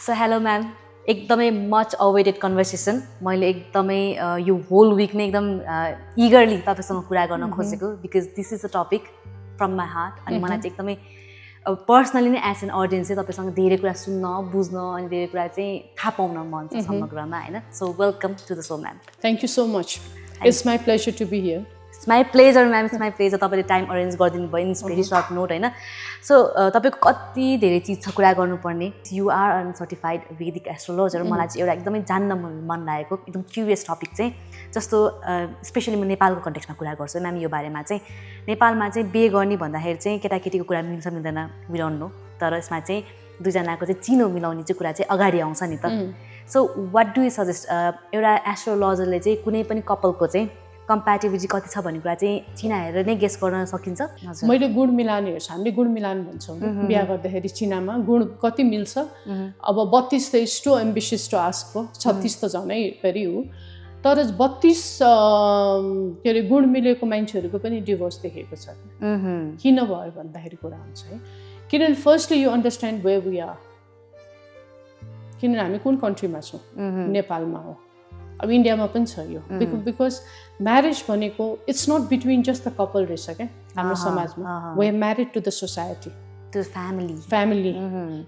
So hello ma'am, एकदमै much awaited conversation. मैले एकदमै यो होल विक नै एकदम इगरली तपाईँसँग कुरा गर्न खोजेको, because this is a topic from my heart. अनि मलाई चाहिँ एकदमै पर्सनली नै एज एन अडियन्स चाहिँ तपाईँसँग धेरै कुरा सुन्न, बुझ्न अनि धेरै कुरा चाहिँ थाहा पाउन मन छ समग्रमा, होइन? So welcome to the show ma'am. Thank you so much. It's my pleasure to be here. It's my pleasure ma'am, it's my pleasure. तपाईँले टाइम अरेन्ज गरिदिनु भयो इन भेरी सर्ट नोट, होइन? सो तपाईँको कति धेरै चिज छ कुरा गर्नुपर्ने। You are an certified Vedic astrologer. मलाई चाहिँ एउटा एकदमै जान्न मन लागेको एकदम क्युरियस टपिक चाहिँ, जस्तो स्पेसली म नेपालको कन्टेक्स्टमा कुरा गर्छु म्याम यो बारेमा चाहिँ। नेपालमा चाहिँ बिहे गर्ने भन्दाखेरि चाहिँ केटाकेटीको कुरा मिल्छ मिल्दैन वी डोन्ट नो, तर यसमा चाहिँ दुईजनाको चाहिँ चिनो मिलाउने चाहिँ कुरा चाहिँ अगाडि आउँछ नि त। So what do you suggest, एउटा एस्ट्रोलोजरले चाहिँ कुनै पनि कपलको चाहिँ कम्प्याटिबिलिटी कति छ भन्ने कुरा चाहिँ चिना हेरेर नै गेस गर्न सकिन्छ? मैले गुण मिलान हेर्छु, हामीले गुण मिलान भन्छौँ बिहा गर्दाखेरि। चिनामा गुण कति मिल्छ। अब 32 त is too ambitious to ask हो, 36 त झनै फेरि हो। तर 32 के अरे गुण मिलेको मान्छेहरूको पनि डिभोर्स देखेको छ। किन भयो भन्दाखेरि कुरा हुन्छ है, किनभने firstly you understand where we are. किनभने हामी कुन कन्ट्रीमा छौँ? नेपालमा हो। अब इन्डियामा पनि छ यो, बिकज म्यारेज भनेको it's not between just the couple रहेछ क्या हाम्रो समाजमा। We are married to the society, to family.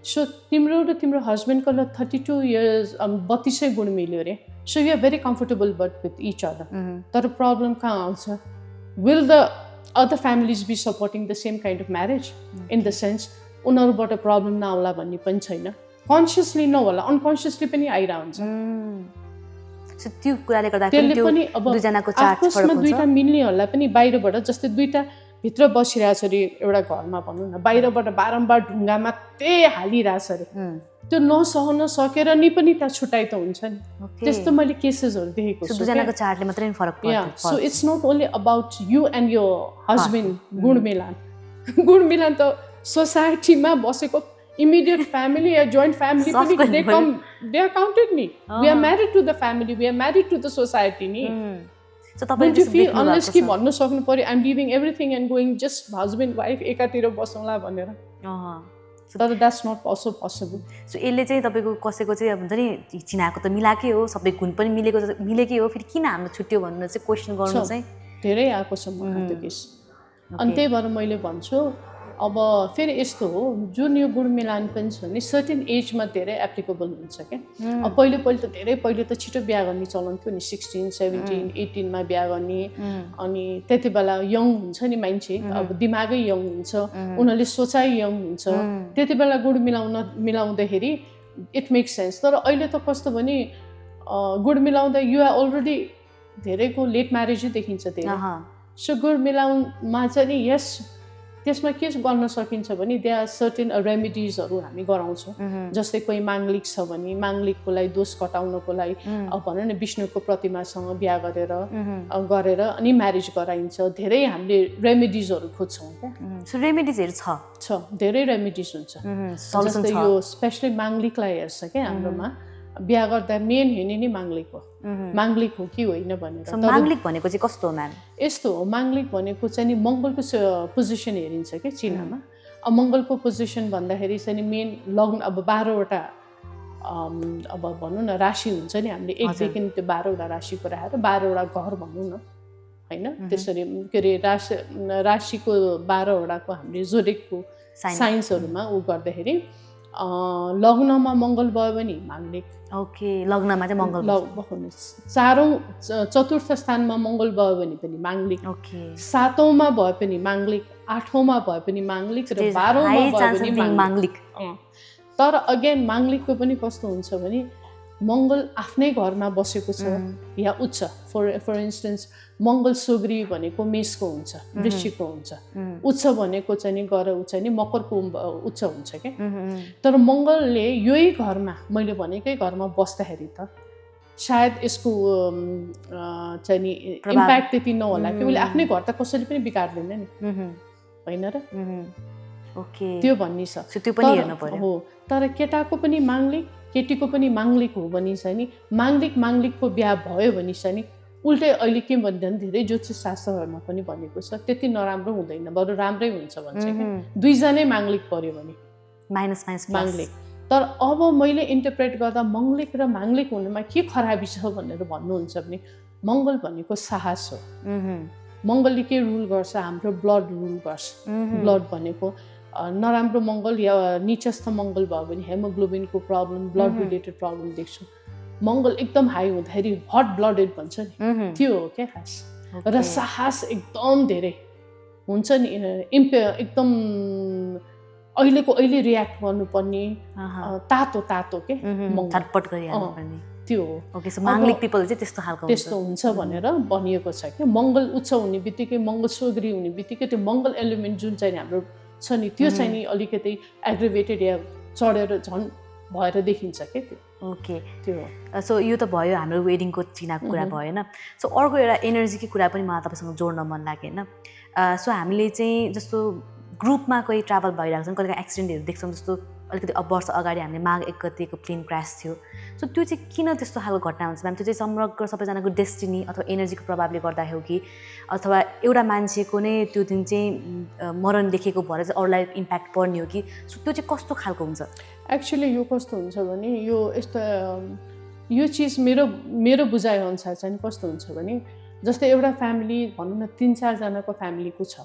So तिम्रो र तिम्रो हस्बेन्डको ल 32 इयर्स 32 गुण मिल्यो अरे। So you are very comfortable but with each other. तर प्रब्लम कहाँ आउँछ? Will the other families be supporting the same kind of marriage? In the sense उनीहरूबाट प्रब्लम नआउला भन्ने पनि छैन। कन्सियसली नहोला, अनकन्सियसली पनि आइरह हुन्छ। त्यो कुराले गर्दाखेरि पनि अब आपसमा दुईटा मिल्नेहरूलाई पनि बाहिरबाट, जस्तै दुईटा भित्र बसिरहेछ अरे एउटा घरमा भनौँ न, बाहिरबाट बारम्बार ढुङ्गा मात्रै हालिरहेछ अरे, त्यो नसहन सकेर नि पनि त्यहाँ छुट्टाइ त हुन्छ नि। त्यस्तो मैले केसेसहरू देखेको छु। दुईजनाको चार्टले मात्रै फरक पर्छ। So it's not only about you and your husband. गुण मिलान, गुण मिलान त सोसाइटीमा बसेको immediate family or joint family they are counted ni. We are married to the family, we are married to the society ni. So don't you feel unless ki भन्नु सक्नु पर्यो I'm leaving everything and going just husband wife एकातिर बसौँला भनेर? तर that's not also possible. So यसले चाहिँ तपाईको कसैको चाहिँ अब हुन्छ नि चिनाको त मिलाकै हो, सबै गुण पनि मिलेकै हो, फेरि किन हाम्रो छुट्यो भनेर चाहिँ क्वेशन गर्नु चाहिँ धेरै आएको छ मलाई त्यो केस। अनि त्यही भएर मैले भन्छु अब फेरि यस्तो हो, जुन यो गुण मिलान पनि छ नि सर्टेन एजमा धेरै एप्लिकेबल हुन्छ क्या। अब पहिले त धेरै पहिले त छिटो बिहा गर्ने चलन थियो नि, 16, 17, 18 मा बिहा गर्ने। अनि त्यति बेला यङ हुन्छ नि मान्छे, अब दिमागै यङ हुन्छ, उनीहरूले सोचाइ यङ हुन्छ, त्यति बेला गुण मिलाउँदाखेरि इट मेक्स सेन्स। तर अहिले त कस्तो भने गुण मिलाउँदा यु आर अलरेडी धेरैको लेट म्यारेजै देखिन्छ धेरै। सो गुण मिलाउनमा चाहिँ नि यस त्यसमा के गर्न सकिन्छ भने दे आर सर्टेन रेमेडिजहरू हामी गराउँछौँ। जस्तै कोही माङ्लिक छ भने माङ्लिकको लागि दोष कटाउनको लागि अब भनौँ न विष्णुको प्रतिमासँग बिहा गरेर अनि म्यारेज गराइन्छ। धेरै हामीले रेमेडिजहरू खोज्छौँ क्या। सो रेमेडिजहरू छ धेरै रेमेडिज हुन्छ। जस्तै यो स्पेसली माङ्लिकलाई हेर्छ क्या हाम्रोमा, बिहा गर्दा मेन हेर्ने नै माङ्लिक हो, माङ्लिक हो कि होइन भनेर। माङ्लिक भनेको चाहिँ कस्तो हो म्याम? यस्तो हो, माङ्लिक भनेको चाहिँ नि मङ्गलको पोजिसन हेरिन्छ क्या चिनामा। अब मङ्गलको पोजिसन भन्दाखेरि चाहिँ नि मेन लग्न, अब 12वटा अब भनौँ न राशि हुन्छ नि, हामीले एकदेखि त्यो 12वटा राशिको राखेर 12वटा घर भनौँ न, होइन? त्यसरी के अरे राशिको 12वटाको हामीले जोडेको साइन्सहरूमा ऊ गर्दाखेरि लग्नमा मङ्गल भयो भने माङ्लिक। ओके, लग्नमा चाहिँ मङ्गल चतुर्थ स्थानमा मङ्गल भयो भने पनि माङ्लिक। ओके, 7औँमा भए पनि माङ्लिक, 8औँमा भए पनि माङ्लिक र 12औँमा भए पनि माङ्लिक। तर अगेन माङ्लिकको पनि कस्तो हुन्छ भने मङ्गल आफ्नै घरमा बसेको छ या उच्च। फर इन्स्टेन्स मङ्गल सोग्री भनेको मेषको हुन्छ, वृश्चिकको हुन्छ। उच्च भनेको चाहिँ नि गर उच्च नि मकरको उच्च हुन्छ क्या। तर मङ्गलले यही घरमा, मैले भनेकै घरमा बस्दाखेरि त सायद यसको चाहिँ नि इम्प्याक्ट त्यति नहोला कि उसले आफ्नै घर त कसैले पनि बिगार्दैन नि, होइन र? ओके, त्यो भन्ने छ। त्यो पनि हेर्नु पर्यो हो। तर केटाको पनि माङ्लिक केटीको पनि माङ्लिक हो भने चाहिँ नि माङ्लिकको बिहा भयो भने चाहिँ नि उल्टै अहिले के भन्छन् धेरै ज्योतिष शास्त्रहरूमा पनि भनेको छ त्यति नराम्रो हुँदैन, बरु राम्रै हुन्छ भन्छ क्या। दुईजनै माङ्लिक पर्यो भने माइनस माङ्लिक तर अब मैले इन्टरप्रेट गर्दा मङ्गलिक र माङ्गलिक हुनुमा के खराबी छ भनेर भन्नुहुन्छ भने मङ्गल भनेको साहस हो। मङ्गलले के रुल गर्छ, हाम्रो ब्लड रुल गर्छ। ब्लड भनेको नराम्रो मङ्गल या निचस्थ मङ्गल भयो भने हेमोग्लोबिनको प्रब्लम, ब्लड रिलेटेड प्रब्लम देख्छु। मङ्गल एकदम हाई हुँदाखेरि हट ब्लडेड भन्छ नि, त्यो हो क्या खास। र साहस एकदम धेरै हुन्छ नि, एकदम अहिलेको अहिले रियाक्ट गर्नुपर्ने, तातो तातो के छटपट गरिहाल्नुपर्ने, त्यो हो। ओके, सो माङ्गलिक पिपल चाहिँ त्यस्तो खालको त्यस्तो हुन्छ भनेर भनिएको छ कि मङ्गल उच्च हुने बित्तिकै, मङ्गल स्वग्री हुने बित्तिकै त्यो मङ्गल एलिमेन्ट जुन चाहिँ हाम्रो छ नि त्यो चाहिँ नि अलिकति एग्रिभेटेड या चढेर झन् भएर देखिन्छ क्या त्यो। ओके, त्यो सो यो त भयो हाम्रो वेडिङको चिनाको कुरा भयो होइन। सो अर्को एउटा एनर्जीको कुरा पनि मलाई तपाईँसँग जोड्न मन लाग्यो होइन। सो हामीले चाहिँ जस्तो ग्रुपमा कोही ट्राभल भइरहेको छ, कहिले एक्सिडेन्टहरू देख्छौँ। जस्तो अलिकति वर्ष अगाडि हामीले माघ 1 गतिको प्लेन क्रास थियो। सो त्यो चाहिँ किन त्यस्तो खालको घटना हुन्छ म्याम? त्यो चाहिँ समग्र सबैजनाको डेस्टिनी अथवा एनर्जीको प्रभावले गर्दा हो कि अथवा एउटा मान्छेको नै त्यो दिन चाहिँ मरण देखेको भएर चाहिँ अरूलाई इम्प्याक्ट पर्ने हो कि? सो त्यो चाहिँ कस्तो खालको हुन्छ? एक्चुअली यो कस्तो हुन्छ भने यो यस्तो यो चिज मेरो बुझाइअनुसार चाहिँ कस्तो हुन्छ भने जस्तै एउटा फ्यामिली भनौँ न 3-4 जनाको फ्यामिलीको छ,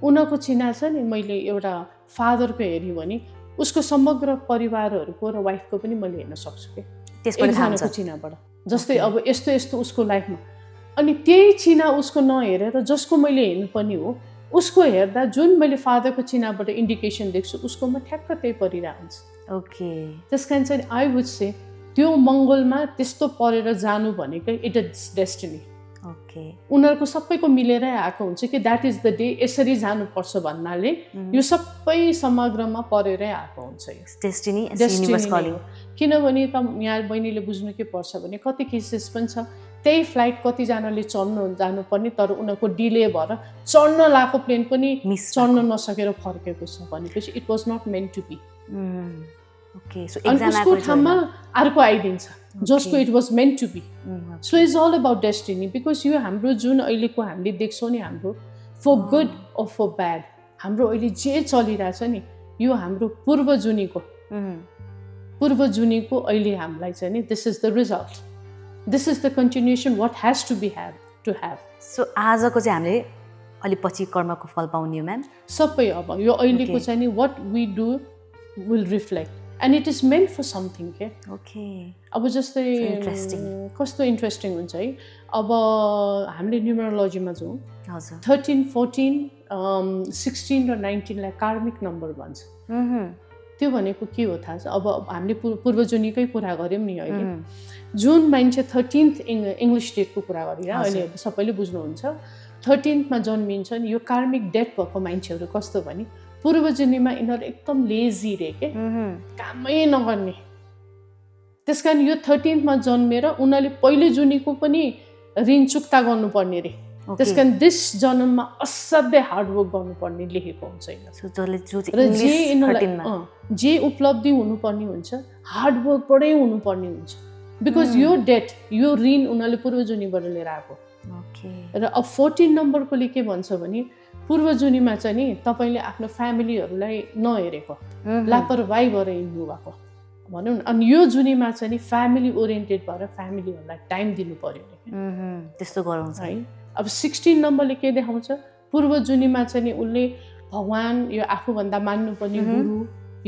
उनीहरूको चिना छ नि, मैले एउटा फादरको हेऱ्यो भने उसको समग्र परिवारहरूको र वाइफको पनि मैले हेर्न सक्छु कि एकजनाको चिनाबाट। जस्तै अब यस्तो यस्तो उसको लाइफमा, अनि त्यही चिना उसको नहेरेर जसको मैले हेर्नुपर्ने हो उसको हेर्दा जुन मैले फादरको चिनाबाट इन्डिकेसन देख्छु उसकोमा ठ्याक्क त्यही परिरहेको हुन्छ। ओके, त्यस कारण चाहिँ आई वुड से त्यो मङ्गलमा त्यस्तो परेर जानु भनेकै इट इज डेस्टिनी। ओके, उनीहरूको सबैको मिलेरै आएको हुन्छ कि द्याट इज द डे, यसरी जानुपर्छ भन्नाले यो सबै समग्रमा परेरै आएको हुन्छ। डेस्टिनी किनभने त यहाँ बहिनीले बुझ्नु के पर्छ भने कति केसेस पनि छ त्यही फ्लाइट कतिजनाले जानुपर्ने तर उनीहरूको डिले भएर चढ्न लागेको प्लेन पनि चढ्न नसकेर फर्केको छ भनेपछि it was not meant to be. अनि उसको ठाउँमा अर्को आइदिन्छ जसको it was meant to be. So it's all about destiny. Because यो हाम्रो जुन अहिलेको हामीले देख्छौँ नि, हाम्रो for good or for bad, हाम्रो अहिले जे चलिरहेछ नि यो हाम्रो पूर्व जुनीको अहिले हामीलाई चाहिँ नि this is the result, this is the continuation what has to be to have. So आजको चाहिँ हामीले अलि पछि कर्मको फल पाउने हो म्याम सबै। अब यो अहिलेको चाहिँ नि what we do will reflect and it is meant for something के। ओके, अब जस्तै कस्तो इन्ट्रेस्टिङ हुन्छ है, अब हामीले न्युमरोलोजीमा जाउँ, 13, 14, 16 र 19लाई कार्मिक नम्बर भन्छ। त्यो भनेको के हो थाहा छ? अब हामीले पूर्वजुनीकै कुरा गऱ्यौँ नि अहिले, जुन मान्छे 13th इङ्ग्लिस डेटको कुरा गरिरह अहिले सबैले बुझ्नुहुन्छ, 13th जन्मिन्छ नि यो कार्मिक डेट भएको मान्छेहरू कस्तो भने पूर्वजुनीमा यिनीहरू एकदम लेजी रे के, कामै नगर्ने। त्यस कारण यो 13th जन्मेर उनीहरूले पहिले जुनीको पनि ऋण चुक्ता गर्नुपर्ने रे। त्यस कारण दिस जन्ममा असाध्यै हार्डवर्क गर्नुपर्ने लेखेको हुन्छ र जे उपलब्धि हुनुपर्ने हुन्छ हार्डवर्कबाटै हुनुपर्ने हुन्छ। बिकज यो डेट यो ऋण उनीहरूले पूर्वजुनीबाट लिएर आएको। र अब 14 नम्बरकोले के भन्छ भने पूर्वजुनीमा चाहिँ नि तपाईँले आफ्नो फ्यामिलीहरूलाई नहेरेको, लापरवाही भएर हिँड्नु भएको भनौँ न। अनि यो जुनीमा चाहिँ नि फ्यामिली ओरिएन्टेड भएर फ्यामिलीहरूलाई टाइम दिनु पर्यो त्यस्तो गराउँछ है। अब 16 नम्बरले के देखाउँछ? पूर्वजुनीमा चाहिँ नि उसले भगवान् यो आफूभन्दा मान्नुपर्ने गुरु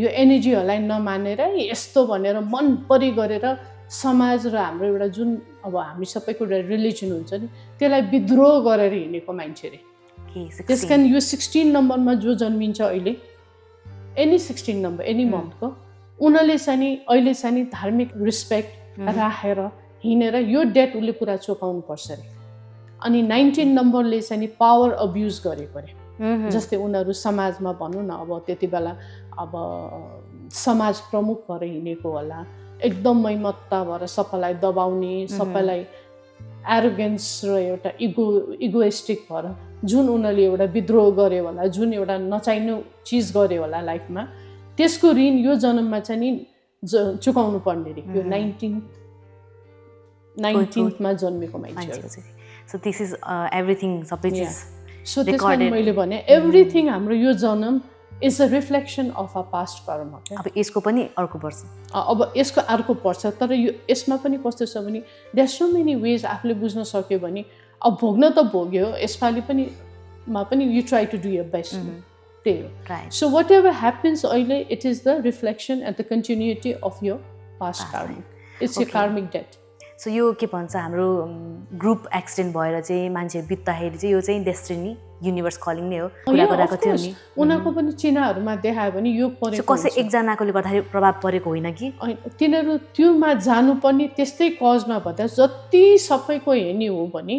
यो एनर्जीहरूलाई नमानेर यस्तो भनेर मन परी गरेर समाज र हाम्रो एउटा जुन अब हामी सबैको एउटा रिलिजन हुन्छ नि त्यसलाई विद्रोह गरेर हिँडेको मान्छे रे। त्यस कारण यो 16 नम्बरमा जो जन्मिन्छ अहिले एनी 16 नम्बर एनी मन्थको उनीहरूले चाहिँ नि अहिले चाहिँ नि धार्मिक रिस्पेक्ट राखेर हिँडेर यो डेट उसले पुरा चुकाउनु पर्छ अरे। अनि 19 नम्बरले चाहिँ नि पावर अब्युज गरेको अरे। जस्तै उनीहरू समाजमा भनौँ न अब त्यति बेला अब समाज प्रमुख भएर हिँडेको होला, एकदमै मत्ता भएर सबैलाई दबाउने, सबैलाई एरोगेन्स र एउटा इगोइस्टिक भएर जुन उनीहरूले एउटा विद्रोह गर्यो होला, जुन एउटा नचाहिने चिज गर्यो होला लाइफमा, त्यसको ऋण यो जन्ममा चाहिँ नि चुकाउनु पर्ने रे यो 19th जन्मेको मान्छेहरू। सो दिस इज एभ्रिथिङ सबै चिज सो त्यसमा मैले भने एभ्रिथिङ हाम्रो यो जन्म is a reflection of a past कर्म क्या अब यसको पनि अर्को वर्ष अब यसको अर्को पर्छ तर यो यसमा पनि कस्तो छ भने देयर सो मेनी वेज आफूले बुझ्न सक्यो भने अब भोग्न त भोग्यो यसपालि पनि you try to do your best त्यही हो right so whatever happens अहिले it is the reflection and the continuity of your past karmic it's your karmic debt so यो के भन्छ हाम्रो ग्रुप एक्सिडेन्ट भएर चाहिँ मान्छे बित्दाखेरि चाहिँ यो चाहिँ डेस्टिनी युनिभर्स कलिङ नै हो कुरा गराएको थियो नि उनीहरूको पनि चिनाहरूमा देखायो भने यो परेको कसै एकजनाकोले गर्दाखेरि प्रभाव परेको होइन कि तिनीहरू त्योमा जानु पनि त्यस्तै कजमा भन्दा जति सबैको हेर्ने हो भने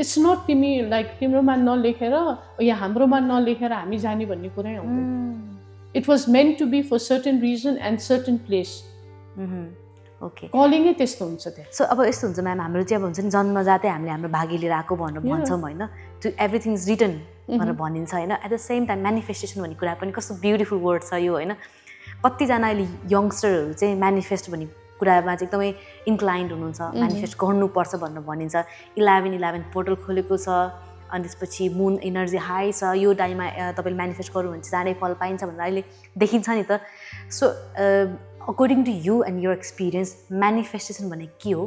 इट्स नट तिमी लाइक तिम्रोमा नलेखेर या हाम्रोमा नलेखेर हामी जाने भन्ने कुरै आउँदैन it was meant to be for certain reason and certain place okay कलिङै त्यस्तो हुन्छ त्यहाँ सो अब यस्तो हुन्छ म्याम हाम्रो चाहिँ अब हुन्छ नि जन्मजातै हामीले हाम्रो भागी लिएर आएको भनेर भन्छौँ होइन टु एभ्रिथिङ इज रिटन भनेर भनिन्छ होइन at the same time manifestation भन्ने कुरा पनि कस्तो ब्युटिफुल वर्ड छ यो होइन कतिजना अहिले यङ्स्टरहरू चाहिँ मेनिफेस्ट भन्ने कुरामा चाहिँ एकदमै इन्क्लाइन्ड हुनुहुन्छ मेनिफेस्ट गर्नुपर्छ भनेर भनिन्छ 11 पोर्टल खोलेको छ अनि त्यसपछि मुन एनर्जी हाई छ यो टाइममा तपाईँले मेनिफेस्ट गर्नु भने चाहिँ चाँडै फल पाइन्छ भनेर अहिले देखिन्छ नि त so according to you and your experience manifestation भने के हो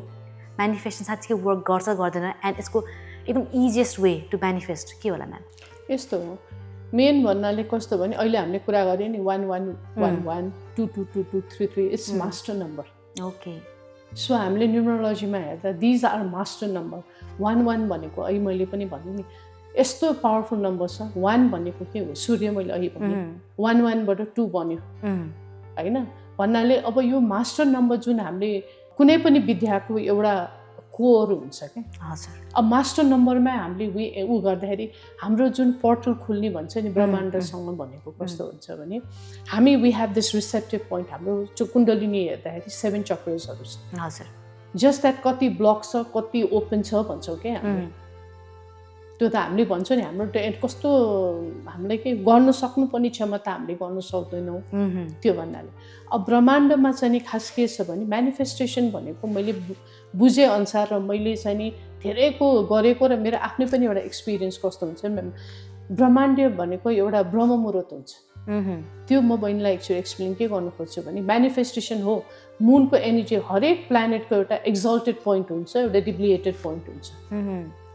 मेनिफेस्टेसन साँच्चै वर्क गर्छ गर्दैन एन्ड यसको एकदम इजिएस्ट वे टु मेनिफेस्ट के होला म्याम यस्तो हो मेन भन्नाले कस्तो भने अहिले हामीले कुरा गऱ्यौँ नि 1111 222223 it's master number okay so हामीले न्युमरोलोजीमा हेर्दा दिज आर मास्टर नम्बर 11 भनेको अहिले मैले पनि भनेँ नि यस्तो पावरफुल नम्बर छ 1 भनेको के हो सूर्य मैले अहिले भने 11 बाट 2 बन्यो होइन भन्नाले अब यो मास्टर नम्बर जुन हामीले कुनै पनि विद्याको एउटा कोर हुन्छ क्या हजुर अब मास्टर नम्बरमा हामीले उ गर्दाखेरि हाम्रो जुन पोर्टल खुल्ने भन्छ नि ब्रह्माण्डसँग भनेको कस्तो हुन्छ भने हामी we have this receptive point हाम्रो कुण्डलिनी हेर्दाखेरि 7 चक्रसहरू छ हजुर जस्ट द्याट कति ब्लक छ कति ओपन छ भन्छौँ क्या हामीले त्यो त हामीले भन्छौँ नि हाम्रो कस्तो हामीले के गर्न सक्नुपर्ने क्षमता हामीले गर्न सक्दैनौँ त्यो भन्नाले अब ब्रह्माण्डमा चाहिँ नि खास के छ भने मेनिफेस्टेसन भनेको मैले बुझे अनुसार र मैले चाहिँ नि धेरैको गरेको र मेरो आफ्नै पनि एउटा एक्सपिरियन्स कस्तो हुन्छ ब्रह्माण्ड भनेको एउटा ब्रह्म मुहुर्त हुन्छ त्यो म बहिनीलाई एक्चुअली एक्सप्लेन के गर्नु खोज्छु भने मेनिफेस्टेसन हो मुनको एनर्जी हरेक प्लानेटको एउटा एक्जल्टेड पोइन्ट हुन्छ एउटा डिप्लिएटेड पोइन्ट हुन्छ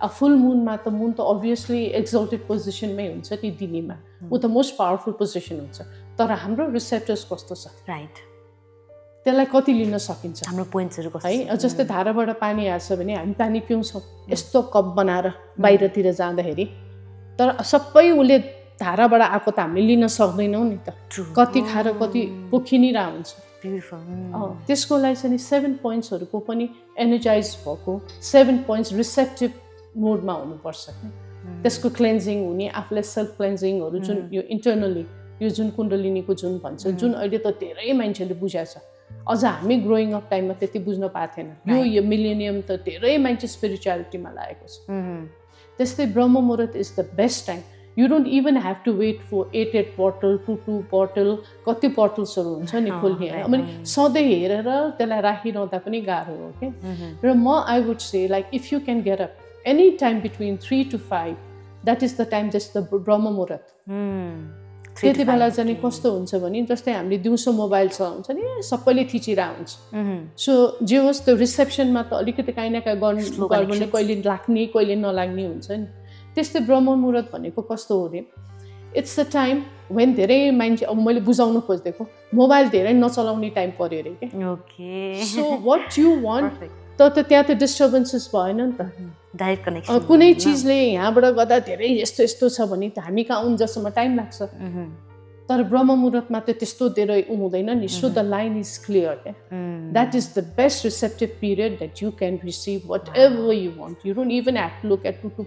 अब फुल मुनमा त मुन त अभियसली एक्जल्टेड पोजिसनमै हुन्छ ती दिनीमा ऊ त मोस्ट पावरफुल पोजिसन हुन्छ तर हाम्रो रिसेप्टर्स कस्तो छ राइट त्यसलाई कति लिन सकिन्छ हाम्रो पोइन्ट्सहरू कस्तो है जस्तै धाराबाट पानी आएछ भने हामी पानी पिउँछौँ यस्तो कप बनाएर बाहिरतिर जाँदाखेरि तर सबै उसले धाराबाट आएको त हामीले लिन सक्दैनौँ नि त कति खाएर कति पोखिनिरहेको हुन्छ त्यसको लागि चाहिँ 7 पोइन्ट्सहरूको पनि एनर्जाइज भएको 7 पोइन्ट्स रिसेप्टिभ मोडमा हुनुपर्छ त्यसको क्लेन्जिङ हुने आफूलाई सेल्फ क्लेन्जिङहरू जुन यो इन्टरनली यो जुन कुण्डलिनीको जुन भन्छ जुन अहिले त धेरै मान्छेले बुझाएको छ अझ हामी ग्रोइङ अप टाइममा त्यति बुझ्न पाएको थिएन यो मिलेनियम त धेरै मान्छे स्पिरिचुअलिटीमा लागेको छ त्यस्तै brahma muhurta is the best time you don't even have to wait for 8 portal 2 portal कति पोर्टल्सहरू हुन्छ नि खोल्ने अनि सधैँ हेरेर त्यसलाई राखिरहँदा पनि गाह्रो हो कि र म I would say like if you can get up any time between 3 to 5 that is the time just the brahma muhurta त्यति बेला चाहिँ कस्तो हुन्छ भने जस्तै हामीले दिउँसो मोबाइल चलाउँछ नि सबैले थिचिरहेको हुन्छ सो जे होस् त्यो रिसेप्सनमा त अलिकति काहीँ न काहीँ गर्नु भने कहिले लाग्ने कहिले नलाग्ने हुन्छ नि त्यस्तै ब्रह्म मुहुर्त भनेको कस्तो हो अरे इट्स द टाइम वेन धेरै मान्छे अब मैले बुझाउनु खोजिदिएको मोबाइल धेरै नचलाउने टाइम पऱ्यो अरे कि सो वाट यु वान्ट त त्यहाँ त डिस्टर्बेन्सेस भएन नि त डाइरेक्ट कनेक्सन कुनै चिजले यहाँबाट गर्दा धेरै यस्तो यस्तो छ भने त हामी कहाँ आउनु जसम्म टाइम लाग्छ तर ब्रह्म मुहुर्तमा त त्यस्तो धेरै हुँदैन नि so the line is clear क्या that is the best receptive period that you can receive whatever you want you don't even have to look at 2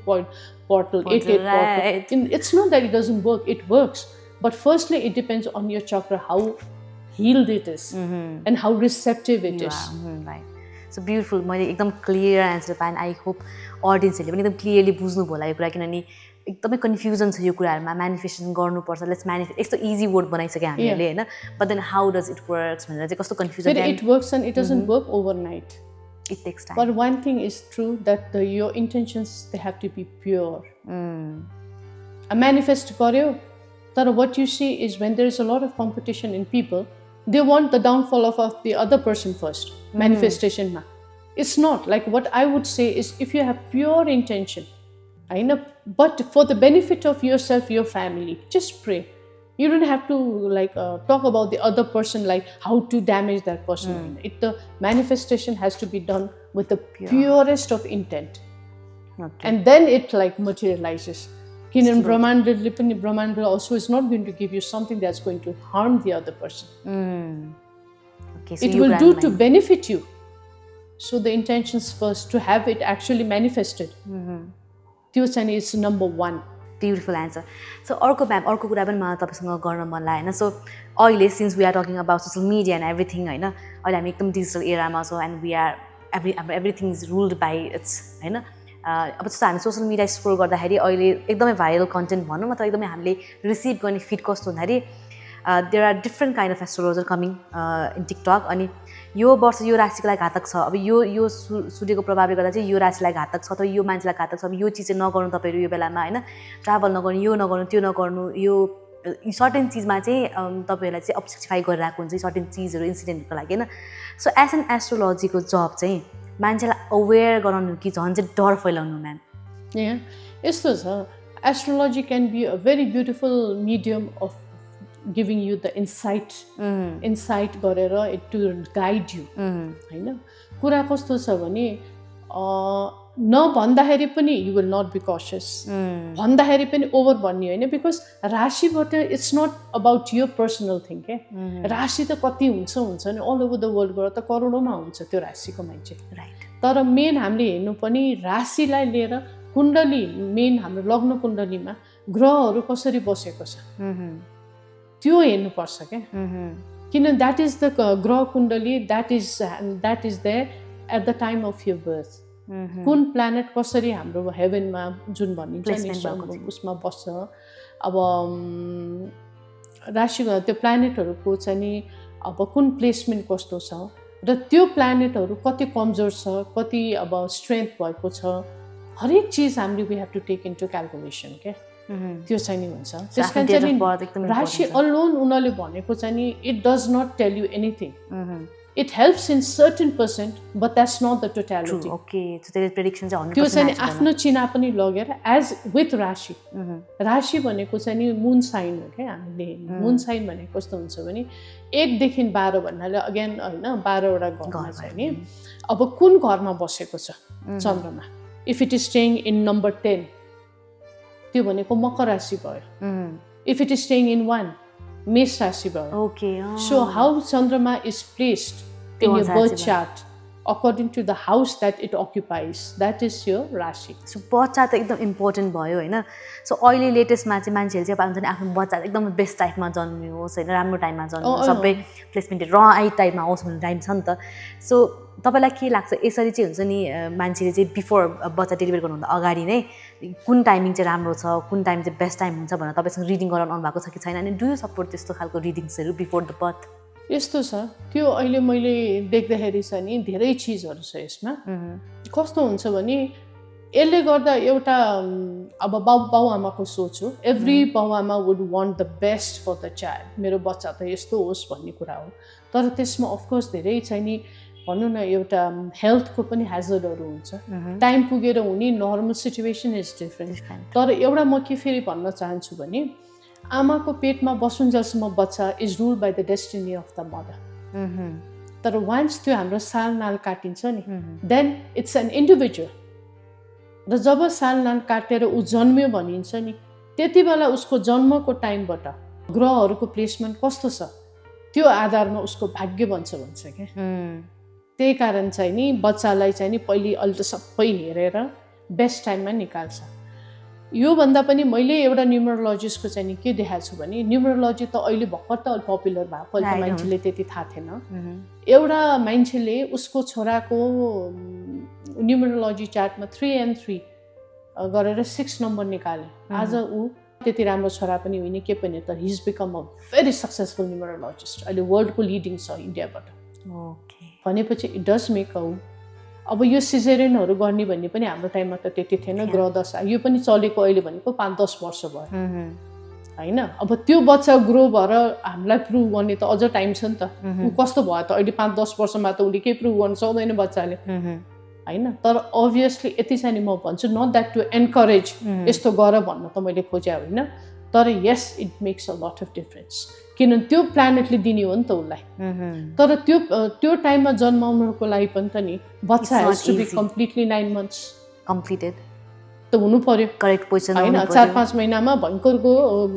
portal 8 portal it's not that it doesn't work it works but firstly it depends on your chakra how healed it is and how receptive it is right so beautiful मैले एकदम clear answer पाएँ I hope अडियन्सहरूले पनि एकदम clearly बुझ्नु भयो होला यो कुरा किनभने एकदमै कन्फ्युजन छ यो कुराहरूमा मेनिफेस्टेसन गर्नुपर्छ लेट्स मेनिफेस्ट यस्तो इजी वर्ड बनाइसक्यो हामीले होइन but then how does it works भनेर चाहिँ कस्तो confusion it works and it doesn't work overnight it takes time but one thing is true that your intentions they have to be pure a manifest गर्यो तर what you see is when there is a lot of competition in people, they want the downfall of the other person first. Manifestation ma. It's not like what I would say is if you have pure intention, I know, but for the benefit of yourself, your family, just pray. You don't have to like talk about the other person, like how to damage that person. The manifestation has to be done with the purest of intent, and then it like materializes. Kinan Brahmanda also is not going to give you something that's going to harm the other person. Okay, so It will do to benefit you. So the intentions first to have it actually manifested. त्यो चाहिँ is number 1. Beautiful answer. So अर्को कुरा पनि मलाई तपाईँसँग गर्न मन लाग्यो होइन. सो अहिले since we are talking about social media and everything होइन, अहिले हामी एकदम डिजिटल एरामा छौँ एन्ड वी आर हाम्रो everything is ruled by it's होइन. अब जस्तो हामी सोसल मिडिया स्क्रोल गर्दाखेरि अहिले एकदमै भाइरल कन्टेन्ट भनौँ अथवा एकदमै हामीले रिसिभ गर्ने फिड कस्तो हुँदाखेरि there are different kind of astrologer coming in TikTok. अनि यो वर्ष यो राशिको लागि घातक छ, अब यो सूर्यको प्रभावले गर्दा चाहिँ यो राशिलाई घातक छ, अथवा यो मान्छेलाई घातक छ, अब यो चिज चाहिँ नगर्नु तपाईँहरू यो बेलामा होइन, ट्राभल नगर्नु, यो नगर्नु, त्यो नगर्नु, यो सर्टेन चिजमा चाहिँ तपाईँहरूलाई चाहिँ अब्जेक्टिफाई गरिरहेको हुन्छ सर्टेन चिजहरू इन्सिडेन्टको लागि होइन. सो एज एन एस्ट्रोलोजीको जब चाहिँ मान्छेलाई अवेर गराउनु कि झन् चाहिँ डर फैलाउनु म्याम? यस्तो छ, astrology can be a very beautiful medium of giving you the insight गरेर it to guide you हैन. कुरा कस्तो छ भने नभन्दाखेरि पनि you will not be cautious, भन्दाखेरि पनि ओभर भन्ने होइन. बिकज राशिबाट it's not about your personal thing के. राशि त कति हुन्छ नि अल ओभर द वर्ल्डबाट त करोडौँमा हुन्छ त्यो राशिको मान्छे, राइट. तर मेन हामीले हेर्नु पनि राशिलाई लिएर कुण्डली, मेन हाम्रो लग्न कुण्डलीमा ग्रहहरू कसरी बसेको छ त्यो हेर्नुपर्छ क्या. किन द्याट इज द ग्रह कुण्डली that is there at the time of your birth. कुन प्लानेट कसरी हाम्रो हेभनमा जुन भनिन्छ नि उसमा बस्छ. अब राशिको त्यो प्लानेटहरूको चाहिँ नि अब कुन प्लेसमेन्ट कस्तो छ र त्यो प्लानेटहरू कति कमजोर छ, कति अब स्ट्रेन्थ भएको छ, हरेक चिज हामीले we have to take into calculation क्या. त्यो चाहिँ नि हुन्छ. त्यस कारण चाहिँ राशि अलोन उनीहरूले भनेको चाहिँ नि it does not tell you anything. It helps in certain percent but that's not the totality. त्यो चाहिँ आफ्नो चिना पनि लगेर एज विथ राशि. राशि भनेको चाहिँ नि मुन साइन हो क्या. हामीले मुन साइन भनेको कस्तो हुन्छ भने 1 देखि 12 भन्नाले अगेन होइन 12वटा घरमा चाहिँ नि अब कुन घरमा बसेको छ चन्द्रमा. If it is staying in number 10 त्यो भनेको मकर राशि भयो. If it is staying in 1 मेष राशि भयो. So how chandrama is placed in your birth chart according to the house that it occupies that is your rashi. So बच्चा त एकदम इम्पोर्टेन्ट भयो होइन. सो अहिले लेटेस्टमा चाहिँ मान्छेहरू चाहिँ हुन्छ नि आफ्नो बच्चा एकदम बेस्ट टाइपमा जन्मियोस् होइन, राम्रो टाइममा जन्मियोस्, सबै प्लेसमेन्ट राइट टाइममा आओस् भन्ने टाइम छ नि त. सो तपाईँलाई के लाग्छ यसरी चाहिँ हुन्छ नि मान्छेले चाहिँ बिफोर बच्चा डेलिभर गर्नुभन्दा अगाडि नै कुन टाइमिङ चाहिँ राम्रो छ, कुन टाइम चाहिँ बेस्ट टाइम हुन्छ भनेर तपाईँसँग रिडिङ गराउनु आउनुभएको छ कि छैन? अनि डु यु सपोर्ट त्यस्तो खालको रिडिङ्सहरू बिफोर द बर्थ? यस्तो छ, त्यो अहिले मैले देख्दाखेरि चाहिँ नि धेरै चिजहरू छ यसमा. कस्तो हुन्छ भने यसले गर्दा एउटा अब बाउ-आमाको सोच हो. एभ्री बाउ-आमा would want the best for the child. मेरो बच्चा त यस्तो होस् भन्ने कुरा हो. तर त्यसमा अफकोर्स धेरै चाहिँ नि भनौँ न एउटा हेल्थको पनि हेजर्डहरू हुन्छ. टाइम पुगेर हुने नर्मल सिचुएसन इज डिफ्रेन्ट. तर एउटा म के फेरि भन्न चाहन्छु भने आमाको पेटमा बसुन्जेलसम्म बच्चा is rule by the destiny of the mother. तर वान्स त्यो हाम्रो सालनाल काटिन्छ नि देन इट्स एन इन्डिभिजुअल. र जब सालनाल काटेर ऊ जन्मियो भनिन्छ नि त्यति बेला उसको जन्मको टाइमबाट ग्रहहरूको प्लेसमेन्ट कस्तो छ त्यो आधारमा उसको भाग्य भन्छ क्या. त्यही कारण चाहिँ नि बच्चालाई चाहिँ नि पहिले अहिले त सबै हेरेर बेस्ट टाइममा निकाल्छ. योभन्दा पनि मैले एउटा न्युमरोलोजिस्टको चाहिँ नि के देखाएको छु भने न्युमरोलोजी त अहिले भर्खर त पपुलर भएको, अहिले त मान्छेले त्यति थाहा थिएन. एउटा मान्छेले उसको छोराको न्युमरोलोजी चार्टमा 3 and 3 गरेर 6 नम्बर निकाले. आज ऊ त्यति राम्रो छोरा पनि होइन के पनि, तर हिज बिकम अ भेरी सक्सेसफुल न्युमरोलोजिस्ट. अहिले वर्ल्डको लिडिङ छ इन्डियाबाट. भनेपछि इट डज मेक अ. अब यो सिजेरियनहरू गर्ने भन्ने पनि हाम्रो टाइममा त त्यति थिएन. ग्रह दशा यो पनि चलेको अहिले भनेको 5-10 वर्ष भयो होइन अब त्यो बच्चा ग्रो भएर हामीलाई प्रुभ गर्ने त अझ टाइम छ नि त ऊ कस्तो भयो त अहिले 5-10 वर्षमा त उसले केही प्रुभ गर्न सक्दैन बच्चाले होइन तर अभियसली यति चाहिँ नि म भन्छु नट द्याट टु एन्करेज यस्तो गर भन्न त मैले खोजे होइन तर yes it makes a lot of difference किनभने त्यो प्लानेटले दिने हो नि त उसलाई तर त्यो टाइममा जन्माउनुको लागि पनि त नि बच्चा has to be completely 9 months completed त हुनु पर्यो करेक्ट पोजिसन होइन 4-5 महिनामा भयङ्करको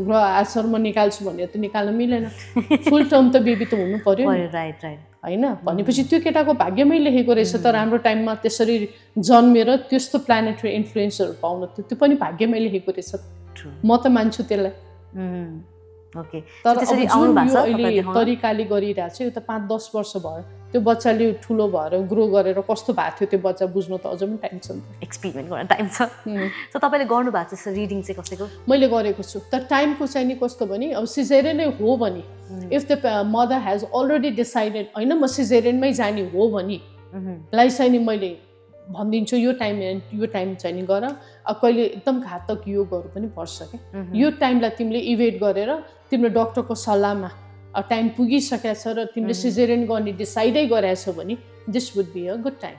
ग्रह आश्रम म निकाल्छु भने त निकाल्न मिलेन फुल टर्म त बेबी त हुनु पर्यो राइट होइन भनेपछि त्यो केटाको भाग्यमै लेखेको रहेछ त राम्रो टाइममा त्यसरी जन्मेर त्यस्तो प्लानेटरी इन्फ्लुएन्सहरू पाउन त्यो पनि भाग्यमै लेखेको रहेछ म त मान्छु त्यसलाई ओके तर अहिले तरिकाले गरिरहेको छ यो त 5-10 वर्ष भयो त्यो बच्चाले ठुलो भएर ग्रो गरेर कस्तो भएको थियो त्यो बच्चा बुझ्नु त अझ पनि टाइम छ नि त एक्सपेरिमेन्ट गर्न टाइम छ सो तपाईँले गर्नुभएको छ रिडिङ चाहिँ कसैको मैले गरेको छु तर टाइमको चाहिँ नि कस्तो भने अब सिजेरियन नै हो भने if the mother has already decided होइन म सिजेरियनमै जाने हो भने लाई चाहिँ नि मैले भनिदिन्छु यो टाइम चाहिँ नि गर अब कहिले एकदम घातक योगहरू पनि पर्छ क्या यो टाइमलाई तिमीले इभेट गरेर तिम्रो डक्टरको सल्लाहमा टाइम पुगिसकेको छ र तिमीले सिजेरियन गर्ने डिसाइडै गरेछौ भने this would be a good time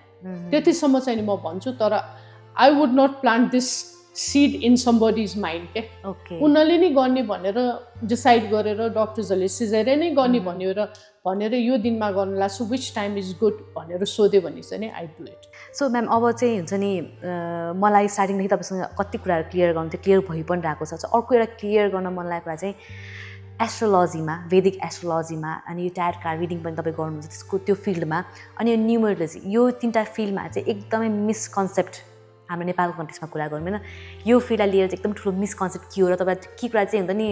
त्यतिसम्म चाहिँ नि म भन्छु तर I would not plant this seed in somebody's mind क्या उनीहरूले नै गर्ने भनेर डिसाइड गरेर डक्टर्सहरूले सिजेरियन नै गर्ने भनेर यो दिनमा गर्न लाग्छु विच टाइम इज गुड भनेर सोध्यो भने चाहिँ नि I do it so ma'am अब चाहिँ हुन्छ नि मलाई स्टार्टिङदेखि तपाईँसँग कति कुराहरू क्लियर गर्नु थियो क्लियर भइ पनि रहेको छ अर्को एउटा क्लियर गर्न मन लागेको कुरा चाहिँ एस्ट्रोलोजीमा वैदिक एस्ट्रोलोजीमा अनि यो टायर कार्ड रिडिङ पनि तपाईँ गर्नुहुन्छ त्यसको त्यो फिल्डमा अनि यो न्युमरोलोजी यो 3टा फिल्डमा चाहिँ एकदमै मिसकन्सेप्ट हाम्रो नेपालको कन्टेक्समा कुरा गरौँ होइन यो फिल्डलाई लिएर चाहिँ एकदम ठुलो मिसकन्सेप्ट के हो र तपाईँ के कुरा चाहिँ हुन्छ नि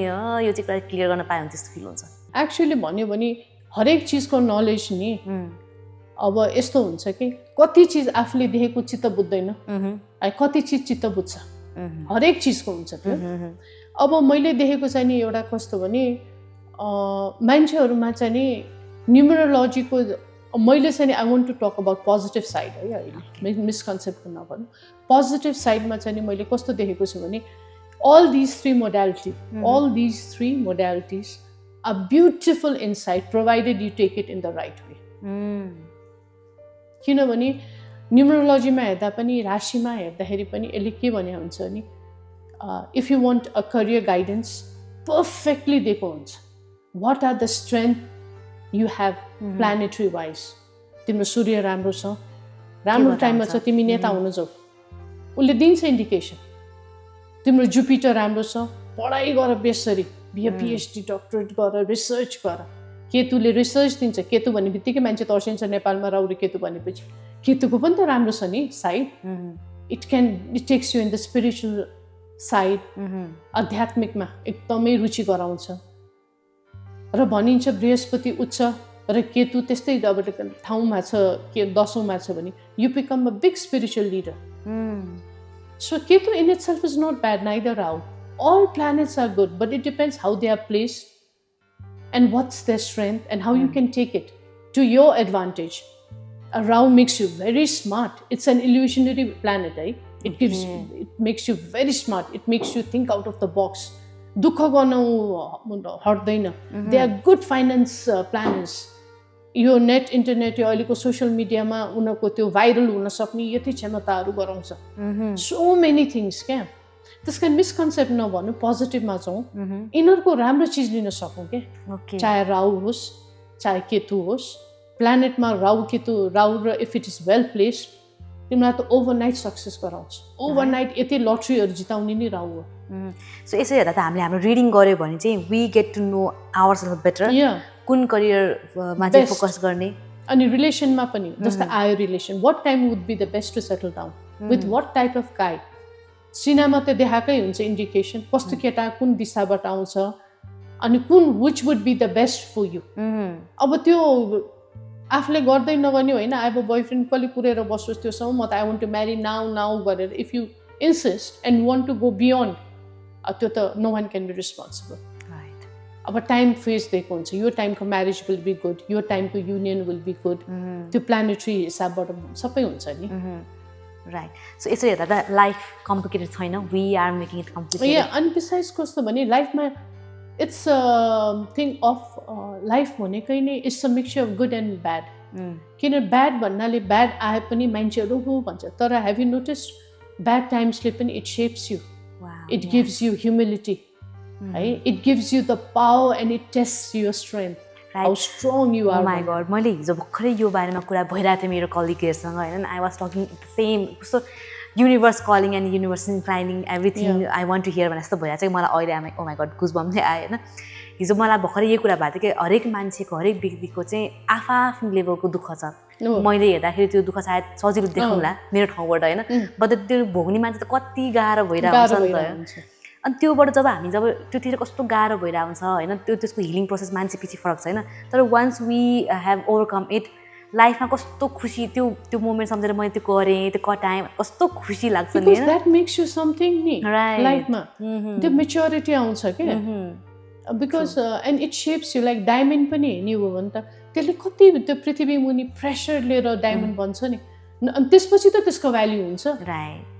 यो चाहिँ कुरा क्लियर गर्न पायो भने त्यस्तो फिल हुन्छ एक्चुअली भन्यो भने हरेक चिजको नलेज नि अब यस्तो हुन्छ कि कति चिज आफूले देखेको चित्त बुझ्दैन कति चिज चित्त बुझ्छ हरेक चिजको हुन्छ त्यो अब मैले देखेको चाहिँ नि एउटा कस्तो भने मान्छेहरूमा चाहिँ नि न्युमरोलोजीको मैले चाहिँ नि I want to talk about positive side है अहिले मिसकन्सेप्ट नभनौँ पोजिटिभ साइडमा चाहिँ नि मैले कस्तो देखेको छु भने all these three modalities are beautiful insight provided you take it in the right way. किनभने न्युमरोलोजीमा हेर्दा पनि राशिमा हेर्दाखेरि पनि यसले के भने हुन्छ नि if you want a career guidance perfectly दिएको हुन्छ what are the strength you have planetary wise तिम्रो सूर्य राम्रो छ राम्रो टाइममा छ तिमी नेता हुन जाऊ उसले दिन्छ इन्डिकेसन तिम्रो जुपिटर राम्रो छ पढाइ गर बेसरी बिए पिएचडी डक्टरेट गर रिसर्च गर केतुले रिसर्च दिन्छ केतु भन्ने बित्तिकै मान्छे तर्सिन्छ नेपालमा राउरे केतु भनेपछि केतुको पनि त राम्रो छ नि side it takes you in the spiritual side आध्यात्मिकमा एकदमै रुचि गराउँछ र भनिन्छ बृहस्पति उच्च र केतु त्यस्तै अब ठाउँमा छ के 10औँमा छ भने you become a big spiritual leader so Ketu in itself is not bad neither Rahu all planets are good but it depends how they are placed and what's their strength and how you can take it to your advantage. A Rahu makes you very smart. It's an illusionary planet, right? It makes you very smart. It makes you think out of the box. Dukha garnu hardaina. They are good finance planners. यो net internet यो अहिलेको social मिडियामा उनीहरूको त्यो viral हुन सक्ने यति क्षमताहरू गराउँछ सो मेनी थिङ्स क्या त्यस कारण मिसकन्सेप्ट नभन्नु पोजिटिभमा जाउँ यिनीहरूको राम्रो चिज लिन सकौँ क्या चाहे राहु होस् चाहे केतु होस् प्लानेटमा राहु र if it is well placed तिमीलाई त ओभरनाइट सक्सेस गराउँछ ओभरनाइट यति लट्रीहरू जिताउने नै राहु हो सो यसो हेर्दा त हामीले हाम्रो रिडिङ गऱ्यो भने चाहिँ we get to know ourselves better कुन करियरमा चाहिँ फोकस गर्ने अनि रिलेसनमा पनि जस्तै आयो relation what time would be the best to settle down with what type of guy सिनामा त देखाएकै हुन्छ इन्डिकेसन कस्तो केटा कुन दिशाबाट आउँछ अनि कुन which would be the best for you अब त्यो आफूले गर्दै नगर्ने होइन अब बोयफ्रेन्ड कसले कुरेर बसोस् त्योसँग म त I want to marry now गरेर if you insist and want to go beyond त्यो त no one can be responsible अब टाइम फेज दिएको हुन्छ यो टाइमको म्यारेज विल बी गुड यो टाइमको युनियन विल बी गुड त्यो प्लानेटरी हिसाबबाट सबै हुन्छ नि राइट सो यसो हेर्दा त लाइफ कम्प्लिकेटेड छैन we are making it complicated अनि बिसाइड्स कस्तो भने लाइफमा इट्स थिङ अफ लाइफ भनेकै नै it's a mixture of good and bad किन ब्याड भन्नाले ब्याड आए पनि मान्छेहरू हो भन्छ तर हेभ यु नोटिस ब्याड टाइम्सले पनि it shapes you it gives you humility है it gives you the power and it test your strength how strong you are my god मैले हिजो भर्खरै यो बारेमा कुरा भइरहेको थियो मेरो कलिगहरूसँग होइन आई वाज टकिङ सेम कस्तो universe calling and universe inclining everything I want to hear भने जस्तो भइरहेको छ मलाई अहिले आमा ओ माई गड गुजबम्स नै आयो होइन हिजो मलाई भर्खरै यही कुरा भएको थियो कि हरेक मान्छेको हरेक व्यक्तिको चाहिँ आफ्नो लेभलको दुःख छ मैले हेर्दाखेरि त्यो दुःख सायद सजिलो देखाउँला मेरो ठाउँबाट होइन बट त्यो भोग्ने मान्छे त कति गाह्रो भइरहेको हुन्छ नि त अनि त्योबाट जब हामी जब त्योतिर कस्तो गाह्रो भइरहेको हुन्छ होइन त्यसको हिलिङ प्रोसेस मान्छे पछि फरक छैन तर once we have overcome it लाइफमा कस्तो खुसी त्यो मोमेन्ट सम्झेर मैले त्यो गरेँ त्यो कटाएँ कस्तो खुसी लाग्छ नि होइन द्याट मेक्स यु समथिङ नि लाइफमा त्यो मेच्योरिटी आउँछ के because and it shapes you like diamond पनि हेर्ने हो भने त त्यसले कति त्यो पृथ्वी मुनि प्रेसर लिएर डायमन्ड बन्छ नि अनि त्यसपछि त त्यसको भ्याल्यु हुन्छ राइट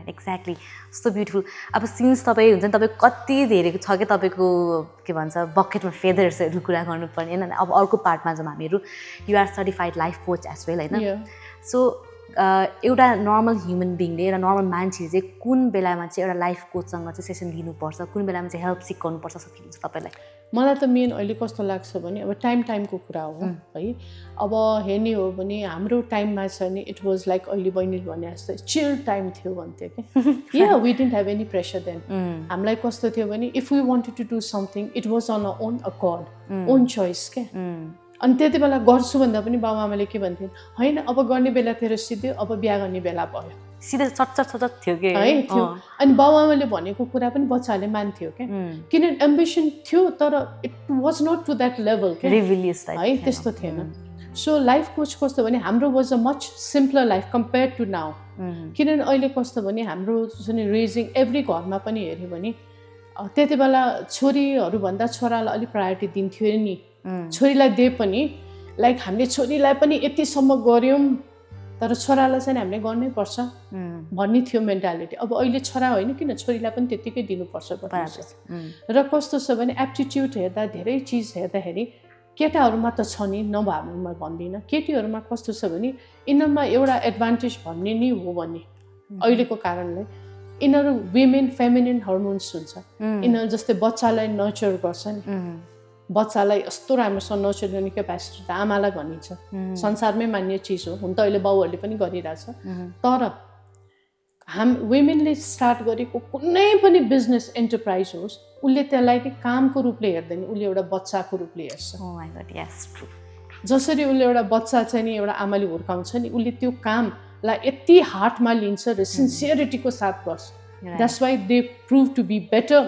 एक्ज्याक्टली कस्तो ब्युटिफुल अब सिन्स तपाईँ हुन्छ नि तपाईँ कति धेरै छ कि तपाईँको के भन्छ बकेटमा फेदर्सहरू कुरा गर्नुपर्ने होइन अब अर्को पार्टमा जाउँ हामीहरू you're certified life coach as well होइन सो एउटा नर्मल ह्युमन बिङले एउटा नर्मल मान्छेले चाहिँ कुन बेलामा चाहिँ एउटा लाइफ कोचसँग चाहिँ सेसन लिनुपर्छ कुन बेलामा चाहिँ हेल्प सिक गर्नुपर्छ जस्तो फिल हुन्छ तपाईँलाई मलाई त मेन अहिले कस्तो लाग्छ भने अब टाइमको कुरा हो है अब हेर्ने हो भने हाम्रो टाइममा छ नि इट वाज लाइक अहिले बहिनीले भने जस्तो चिल टाइम थियो भन्थ्यो कि yeah we didn't have any pressure then हामीलाई कस्तो थियो भने if we wanted to do something it was on a own accord own choice क्या अनि त्यति बेला गर्छु भन्दा पनि बाबुआमाले के भन्थ्यो होइन अब गर्ने बेला तेरो सिधै अब बिहा गर्ने बेला भयो सिधै चट थियो कि है थियो अनि बाबुआमाले भनेको कुरा पनि बच्चाहरूले मान्थ्यो क्या किनभने एम्बिसन थियो तर it was not to that level क्या है त्यस्तो थिएन सो लाइफ कोच कस्तो भने हाम्रो was a much simpler life compare to now किनभने अहिले कस्तो भने हाम्रो रेजिङ एभ्री घरमा पनि हेऱ्यो भने त्यति बेला छोरीहरूभन्दा छोरालाई अलिक प्रायोरिटी दिन्थ्यो नि छोरीलाई दिए पनि लाइक हामीले छोरीलाई पनि यतिसम्म गऱ्यौँ तर छोरालाई चाहिँ हामीले गर्नै पर्छ भन्ने थियो मेन्टालिटी अब अहिले छोरा होइन किन छोरीलाई पनि त्यत्तिकै दिनुपर्छ र कस्तो छ भने एप्टिट्युड हेर्दा धेरै चिज हेर्दाखेरि केटाहरूमा त छ नि नभएमा भन्दिनँ केटीहरूमा कस्तो छ भने यिनीहरूमा एउटा एडभान्टेज भन्ने नि हो भने अहिलेको कारणले यिनीहरू विमेन फेमिनिन हर्मोन्स हुन्छ यिनीहरू जस्तै बच्चालाई नर्चर गर्छ नि बच्चालाई यस्तो राम्रोसँग नर्चर गर्ने क्यापेसिटी त आमालाई भनिन्छ संसारमै मान्ने चिज हो हुन त अहिले बाउहरूले पनि गरिरहेछ तर वुमेनले स्टार्ट गरेको कुनै पनि बिजनेस एन्टरप्राइज होस् उसले त्यसलाई नै कामको रूपले हेर्दैन उसले एउटा बच्चाको रूपले हेर्छ जसरी उसले एउटा बच्चा चाहिँ नि एउटा आमाले हुर्काउँछ नि उसले त्यो कामलाई यति हार्टमा लिन्छ र सिन्सियरिटीको साथ गर्छ that's why they prove to be better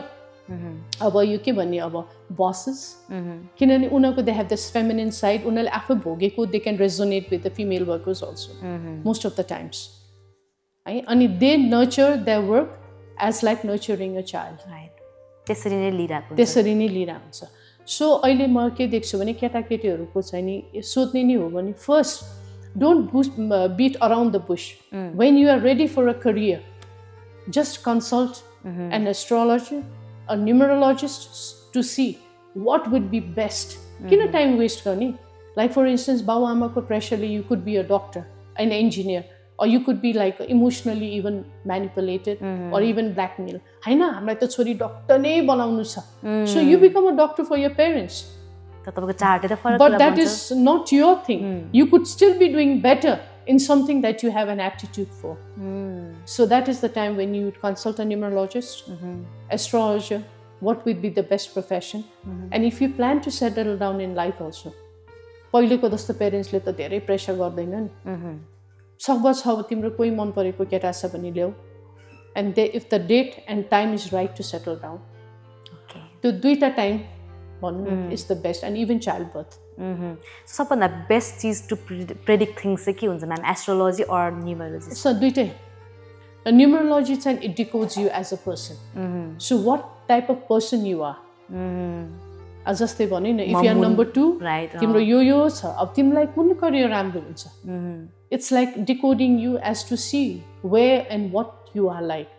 अब यो के भन्ने अब बसेस किनभने उनीहरूको they have this feminine side उनीहरूले आफै भोगेको they can resonate with the female workers also most of the times है अनि they nurture their work as like nurturing a child त्यसरी नै लिइरहेको हुन्छ सो अहिले म के देख्छु भने केटाकेटीहरूको चाहिँ नि सोध्ने नै हो भने first don't beat around the bush when you are ready for a career just consult an astrologer a numerologist to see what would be best किन टाइम वेस्ट गर्ने लाइक फर इन्स्टेन्स बाबुआमाको प्रेसरले you could be a doctor an engineer or you could be like emotionally even manipulated or even blackmail हैन हामीलाई त छोरी doctor नै बनाउनु छ so you become a doctor for your parents but that is not your thing you could still be doing better in something that you have an aptitude for so that is the time when you would consult a numerologist astrologer what would be the best profession and if you plan to settle down in life also पहिलेको जस्तो पेरेन्ट्सले त धेरै pressure गर्दैन नि सक्ब छ तिम्रो कोही मन परेको केटा छ भने ल्याऊ and if the date and time is right to settle down त्यो दुईटा टाइम भन्नु is the best and even childbirth सबभन्दा बेस्ट चीज टु प्रेडिक्ट थिङ्स चाहिँ के हुन्छ म्याम एस्ट्रोलोजी अर न्युमरोलोजी so दुईटै numerology चाहिँ it decodes you as a person so what type of person you are जस्तै भने न if you are number 2 तिम्रो यो छ अब तिमीलाई कुन करियर राम्रो हुन्छ it's like decoding you as to see where and what you are like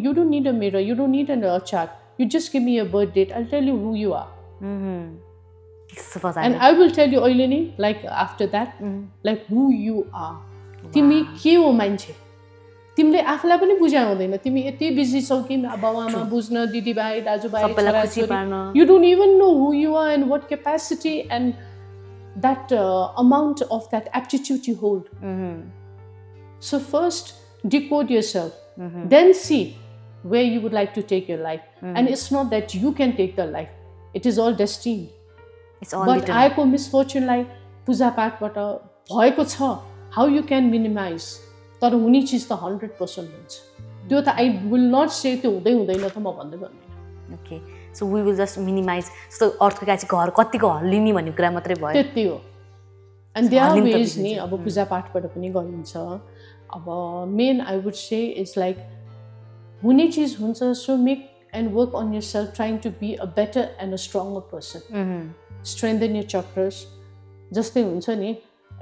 you don't need a mirror you don't need a chart You just give me your birth date. I'll tell you who you are. And And I will tell you, Oilini, like after that, like who you are. Timi ke ho मान्छे तिमीले आफूलाई पनि बुझाइ हुँदैन तिमी यति busy छौ कि बाबुआमा बुझ्न दिदीभाइ दाजुभाइ छोराछोरी you don't even know who you are and what capacity and that amount of that aptitude you hold. So first decode yourself, then see where you would like to take your life. And it's not that you can take the life, it is all destined. It's all but आएको misfortuneलाई पूजा पाठबाट भएको छ, how you can minimize. तर हुने चिज त 100% हुन्छ त्यो त I will not say त्यो हुँदै हुँदैन त म भन्दै भन्दैन. Okay, so we will just minimize. So अर्थको चाहिँ घर कतिको हल्लिने भन्ने कुरा मात्रै भयो. त्यति हो. And there are ways नि अब पूजा पाठबाट पनि गरिन्छ. अब main I would say is like हुने चिज हुन्छ, so make and work on yourself trying to be a better and a stronger person. Strengthen your chakras. जस्तै हुन्छ नि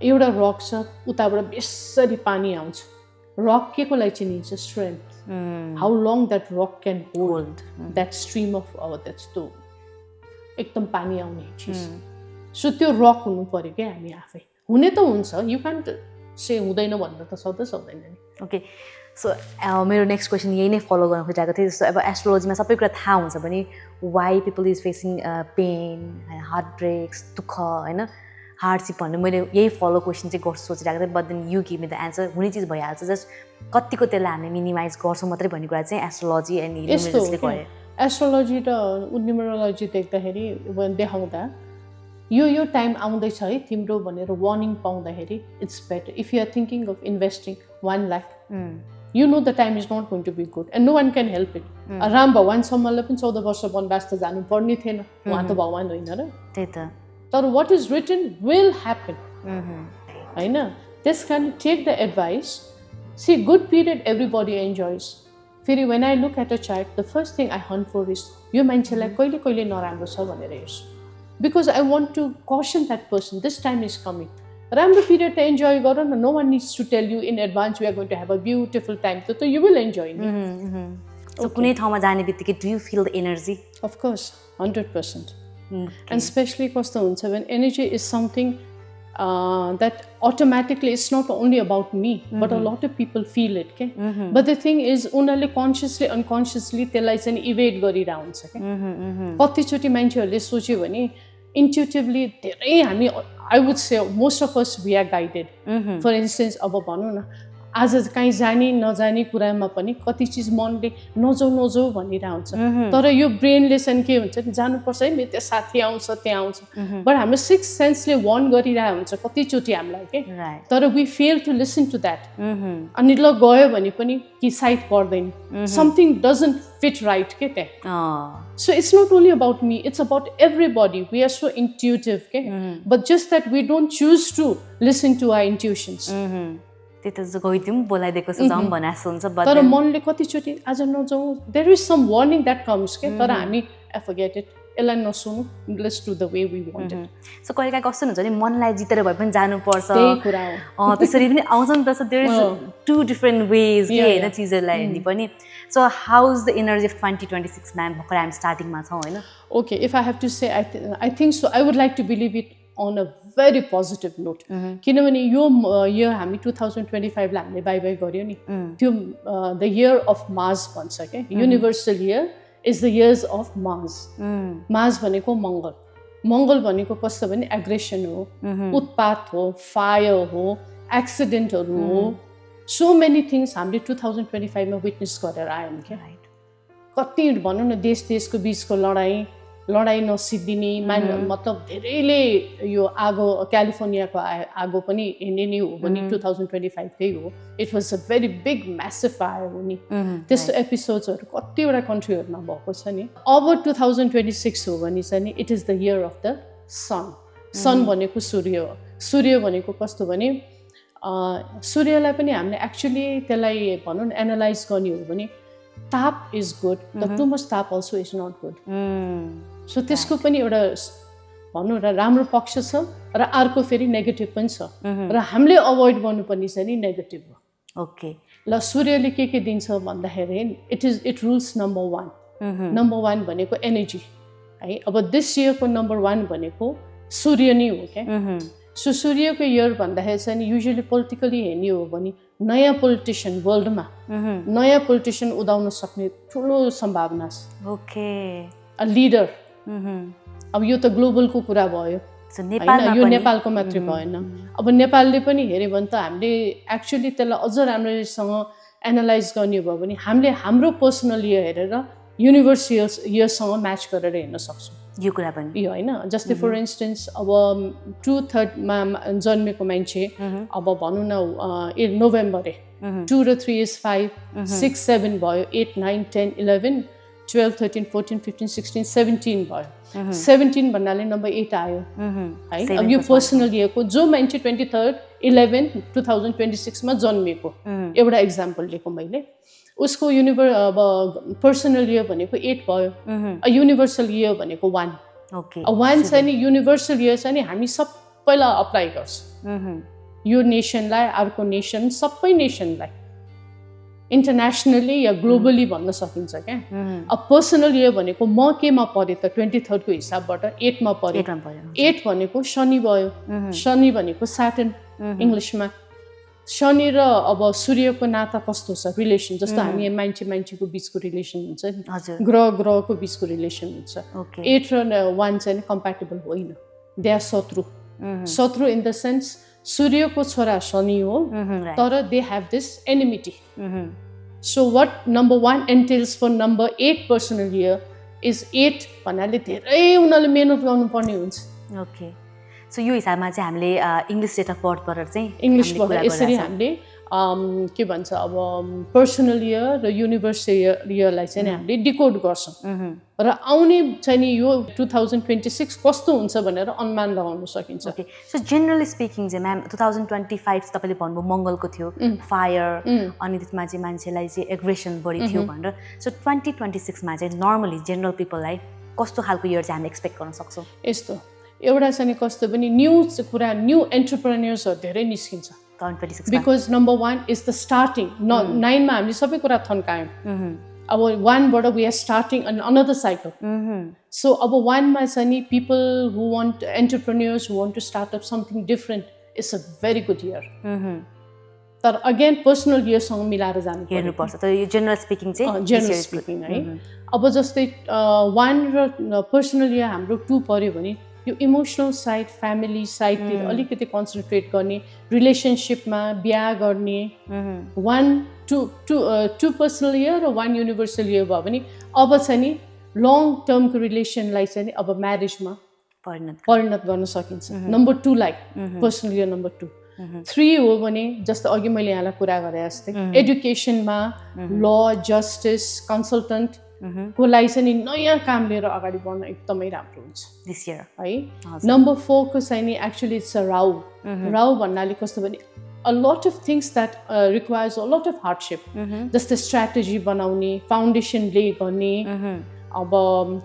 एउटा रक छ उताबाट बेसरी पानी आउँछ. रक के को लागि चिनिन्छ? Strength. How long that rock can hold that stream of त्यस्तो एकदम पानी आउने चिज. सो त्यो रक हुनु पर्यो क्या हामी आफै. हुने त हुन्छ, यु क्यान्ट से हुँदैन भनेर त सक्दै सक्दैन नि. ओके, सो मेरो नेक्स्ट क्वेसन यही नै फलो गर्न खोजेको थिएँ. जस्तो अब एस्ट्रोलोजीमा सबै कुरा थाहा हुन्छ भने why people is facing pain, heart breaks, दुःख होइन, हार्डसिप भन्ने मैले यही फलो क्वेसन चाहिँ गर्छु सोचिरहेको थिएँ. But then you give me the answer. हुने चिज भइहाल्छ, जस्ट कतिको त्यसलाई हामीले मिनिमाइज गर्छौँ मात्रै भन्ने कुरा चाहिँ एस्ट्रोलोजी एन्ड न्युमरोलोजीले गरे. एस्ट्रोलोजी र न्युमरोलोजी देख्दाखेरि देखाउँदा यो टाइम आउँदैछ है तिम्रो भनेर वार्निङ पाउँदाखेरि it's better. If you are thinking of investing 1 lakh, you know the time is not going to be good and no one can help it. Ram भगवानसम्मलाई पनि 14 वर्ष वनवास त जानु पर्ने थिएन, उहाँ त भगवान होइन र. त्यही त. तर what is written will happen. होइन, त्यस कारण take the advice. See, good period everybody enjoys. फेरि when I look at a chart, the first thing I hunt for is यो मान्छेलाई कहिले कहिले नराम्रो छ भनेर हेर्छु. Because I want to caution that person, this time is coming. राम्रो पिरियड त इन्जोय गर न. No one needs to tell you in advance we are going to have a beautiful time. त यु विल इन्जोय नि. So कुनै ठाउँमा जाने बित्तिकै do you feel the energy? अफकोर्स 100%. एन्ड स्पेसली कस्तो हुन्छ भने energy is something that automatically it's not only about me but a lot of people feel it के. बट द थिङ इज उनीहरूले कन्सियसली अनकन्सियसली त्यसलाई चाहिँ इभेट गरिरहेको हुन्छ क्या. कतिचोटि मान्छेहरूले सोच्यो भने intuitively धेरै हामी I would say most of us we are guided. For instance, अब भनौँ न आज कहीँ जाने नजाने कुरामा पनि कति चिज मनले नजाऊ भनिरहेको हुन्छ. तर यो ब्रेनले चाहिँ के हुन्छ नि जानुपर्छ है मेरो त्यो साथी आउँछ त्यहाँ आउँछ. बट हाम्रो 6th सेन्सले वार्न गरिरहेको हुन्छ कतिचोटि हामीलाई के. तर we fail to listen to that. अनि ल गयो भने पनि कि साइड पर्दैन. Something doesn't fit right ke so it's not only about me, it's about everybody. We are so intuitive ke but just that we don't choose to listen to our intuitions. त्यही त गइदिउँ बोलाइदिएको छ जाउँ भने जस्तो हुन्छ. But तर मनले कतिचोटि आज नजाउँ there is some warning that comes के. तर हामी forget it, यसलाई नसुनौँ, let's do the way we want it. So कहिलेकाहीँ कस्तो हुन्छ भने मनलाई जितेर भए पनि जानुपर्छ. त्यही कुरा हो. त्यसरी पनि आउँछ नि त. देयर इज 2 डिफ्रेन्ट वेज के होइन चिजहरूलाई हेर्ने पनि. So how is the energy of 2026 ma'am? भर्खर हामी स्टार्टिङमा छौँ होइन. Okay, if I have to say I think so I would like to believe it on a very positive note. किनभने यो इयर हामी 2025 लाई हामीले बाई गऱ्यो नि. त्यो द इयर अफ मार्स भन्छ क्या. Universal year is the years of Mars. Mars भनेको मङ्गल. मङ्गल भनेको कस्तो भने एग्रेसन हो, उत्पात हो, फायर हो, एक्सिडेन्टहरू हो. सो मेनी थिङ्स हामीले 2025 मा विटनेस गरेर आयौँ क्या. कति भनौँ न देशको बिचको लडाइँ नसिद्धिने मतलब धेरैले यो आगो क्यालिफोर्नियाको आगो पनि हिँड्ने नै हो भने 2025 कै हो. It was a very big massive fire हो नि. त्यस्तो एपिसोड्सहरू कतिवटा कन्ट्रीहरूमा भएको छ नि. अब 2026 हो भने चाहिँ नि it is the year of the sun. Sun भनेको सूर्य हो. सूर्य भनेको कस्तो भने सूर्यलाई पनि हामीले एक्चुली त्यसलाई भनौँ न एनालाइज गर्ने हो भने ताप is good but too much ताप also is not good. So त्यसको पनि एउटा भनौँ र राम्रो पक्ष छ र अर्को फेरि नेगेटिभ पनि छ र हामीले अभोइड गर्नुपर्ने चाहिँ नि नेगेटिभ हो. ओके, ल सूर्यले के दिन्छ भन्दाखेरि इट रुल्स नम्बर 1 नम्बर 1 भनेको एनर्जी है। अब दिस इयरको नम्बर 1 भनेको सूर्य नै हो क्या। सो सूर्यको इयर भन्दाखेरि चाहिँ युजली पोलिटिकली हेर्ने हो भने नयाँ पोलिटिसियन वर्ल्डमा नयाँ पोलिटिसियन उदाउन सक्ने ठुलो सम्भावना छ। Okay, leader. अब यो त ग्लोबलको कुरा भयो, यो नेपालको मात्रै भएन। अब नेपालले पनि हेऱ्यो भने त हामीले एक्चुअली त्यसलाई अझ राम्रोसँग एनालाइज गर्ने भयो भने हामीले हाम्रो पर्सनल इयर हेरेर युनिभर्स इयरसँग म्याच गरेर हेर्न सक्छौँ यो कुरा पनि यो होइन। जस्तै फर इन्स्टेन्स अब 2/3 जन्मेको मान्छे अब भनौँ न नोभेम्बर 2 र 3 इज 5 6 7 भयो 8 9 10 11 12 13 14 15 16 17 भयो। 17 भन्नाले नम्बर 8 आयो है। अब यो पर्सनल इयरको जो मान्छे 23/11/2026 मा जन्मेको एउटा इक्जाम्पल लिएको मैले, उसको अब पर्सनल इयर भनेको 8 भयो। युनिभर्सल इयर भनेको 1। ओके, 1 चाहिँ नि युनिभर्सल इयर चाहिँ नि हामी सबैलाई अप्लाई गर्छ। यो नेसनलाई, अर्को नेसन, सबै नेसनलाई इन्टरनेसनली या ग्लोबली भन्न सकिन्छ क्या। अब पर्सनल इयर भनेको म केमा परेँ त 23rd को हिसाबबाट 8 मा परेँ। 8 भनेको शनि भयो। शनि भनेको स्याटर्न इङ्ग्लिसमा। शनि र अब सूर्यको नाता कस्तो छ, रिलेसन, जस्तो हामी मान्छेको बिचको रिलेसन हुन्छ नि, ग्रहको बिचको रिलेसन हुन्छ। 8 र 1 चाहिँ कम्प्याटेबल होइन, दे आर शत्रु। शत्रु इन द सेन्स सूर्यको छोरा शनि हो, तर they have this enmity. So what number 1 entails for number 8 personal year is 8 भन्नाले धेरै उनीहरूले मेहनत गर्नुपर्ने हुन्छ। ओके, सो यो हिसाबमा चाहिँ हामीले इङ्ग्लिस डेट अफ बर्थबाट चाहिँ इङ्ग्लिसबाट यसरी हामीले के भन्छ अब पर्सनल इयर र युनिभर्सल इयरलाई चाहिँ हामीले डिकोड गर्छौँ र आउने चाहिँ नि यो 2026 कस्तो हुन्छ भनेर अनुमान लगाउन सकिन्छ। ओके, सो जेनरली स्पिकिङ चाहिँ म्याम 2025 तपाईँले भन्नुभयो मङ्गलको थियो, फायर, अनि त्यसमा चाहिँ मान्छेलाई चाहिँ एग्रेसन बढी थियो भनेर। सो 2026 मा चाहिँ नर्मली जेनरल पिपललाई कस्तो खालको इयर चाहिँ हामीले एक्सपेक्ट गर्न सक्छौँ? यस्तो एउटा चाहिँ कस्तो पनि न्यू कुरा, न्यू एन्टरप्रेन्योर्सहरू धेरै निस्किन्छ। Because number 1 is the starting. 9 मा हामीले सबै कुरा थन्कायौँ। अब 1 बाट we are starting another cycle. So अब 1 मा चाहिँ नि people who want, entrepreneurs who want to start up something different, it's a very good year. तर अगेन पर्सनल इयरसँग मिलाएर जानु हेर्नुपर्छ। तर यो जेनरल स्पिकिङ चाहिँ जेनरल स्पिकिङ है। अब जस्तै 1 र पर्सनल इयर हाम्रो 2 पर्यो भने यो इमोसनल साइड, फ्यामिली साइडतिर अलिकति कन्सन्ट्रेट गर्ने, रिलेसनसिपमा बिहा गर्ने। 1 2 पर्सनल इयर र 1 युनिभर्सल इयर भयो भने अब चाहिँ नि लङ टर्मको रिलेसनलाई चाहिँ नि अब म्यारेजमा परिणत गर्न सकिन्छ। नम्बर 2 लाई पर्सनल इयर नम्बर 2। 3 हो भने जस्तो अघि मैले यहाँलाई कुरा गरे जस्तै एडुकेसनमा ल, जस्टिस, कन्सल्टेन्ट को लागि चाहिँ नयाँ काम लिएर अगाडि बढ्न एकदमै राम्रो हुन्छ दिस इयर है। नम्बर 4 को चाहिँ नि actually it's a Rahu. Rahu भन्नाले कस्तो भने a lot of things that requires a lot of hardship. जस्तै स्ट्र्याटेजी बनाउने, फाउन्डेसन ले गर्ने, अब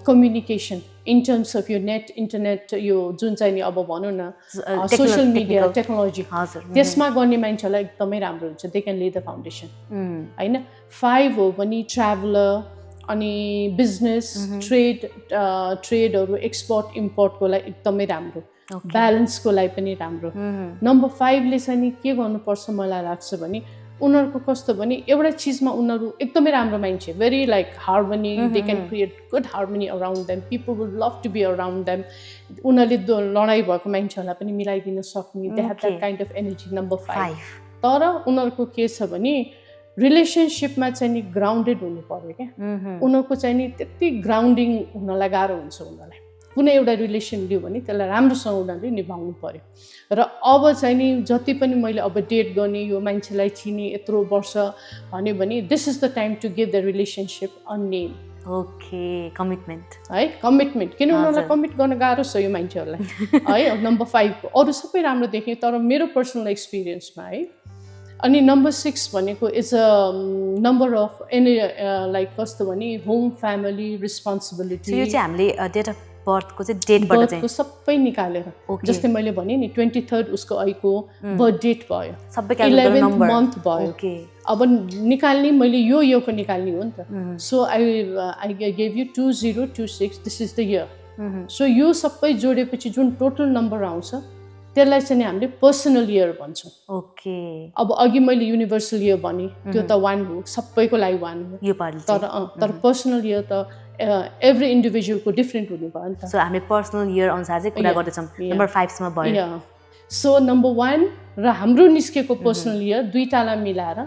कम्युनिकेसन इन टर्म्स अफ यो नेट, इन्टरनेट, यो जुन चाहिँ नि अब भनौँ न सोसियल मिडिया टेक्नोलोजी, त्यसमा गर्ने मान्छेलाई एकदमै राम्रो हुन्छ। दे क्यान ले द फाउन्डेसन होइन। 5 हो भने ट्राभलर, अनि बिजनेस, ट्रेडहरू, एक्सपोर्ट इम्पोर्टको लागि एकदमै राम्रो, ब्यालेन्सको लागि पनि राम्रो। नम्बर 5 ले चाहिँ नि के गर्नुपर्छ मलाई लाग्छ भने उनीहरूको कस्तो भने एउटा चिजमा उनीहरू एकदमै राम्रो मान्छे, very like harmony, they can create good harmony around them, people would love to be around them. उनीहरूले लडाइँ भएको मान्छेहरूलाई पनि मिलाइदिन सक्ने, they have that kind of energy. Number 5 तर उनीहरूको के छ भने रिलेसनसिपमा चाहिँ नि ग्राउन्डेड हुनु पर्यो क्या। उनीहरूको चाहिँ नि त्यति ग्राउन्डिङ हुनलाई गाह्रो हुन्छ। उनीहरूलाई कुनै एउटा रिलेसन लियो भने त्यसलाई राम्रोसँग उनीहरूले निभाउनु पर्यो। र अब चाहिँ नि जति पनि मैले अब डेट गर्ने, यो मान्छेलाई चिने यत्रो वर्ष भन्यो भने this is the time to give the relationship a name. Okay, commitment है, कमिटमेन्ट। किन उनीहरूलाई कमिट गर्न गाह्रो छ यो मान्छेहरूलाई है। नम्बर 5 को अरू सबै राम्रो देख्ने, तर मेरो पर्सनल एक्सपिरियन्समा है। अनि नम्बर 6 भनेको is a number of any like कस्तो भने होम, फ्यामिली, रेस्पोन्सिबिलिटी। यो चाहिँ हामीले डेट अफ बर्थको चाहिँ डेटबाट बर्थको सबै निकालेर जस्तै मैले भने नि 23rd उसको अहिको बर्थ डेट भयो, सबै क्याल्कुलेट 11th मन्थ भयो। ओके अब निकाल्ने मैले योको निकाल्ने हो नि त। So I gave you 2026, this is the year. So यो सबै जोडेपछि जुन टोटल नम्बर आउँछ त्यसलाई चाहिँ हामीले पर्सनल इयर भन्छौँ। ओके अब अघि मैले युनिभर्सल इयर भने त्यो त 1 हो, सबैको लागि 1 हो। यो पार्ट तर पर्सनल इयर त एभ्री इन्डिभिजुअलको डिफ्रेन्ट हुने भयो नि त। सो हामी पर्सनल इयर अनुसार चाहिँ कुरा गर्दैछौँ। नम्बर 5 सम्म भयो। सो नम्बर 1 र हाम्रो निस्केको पर्सनल इयर दुईटालाई मिलाएर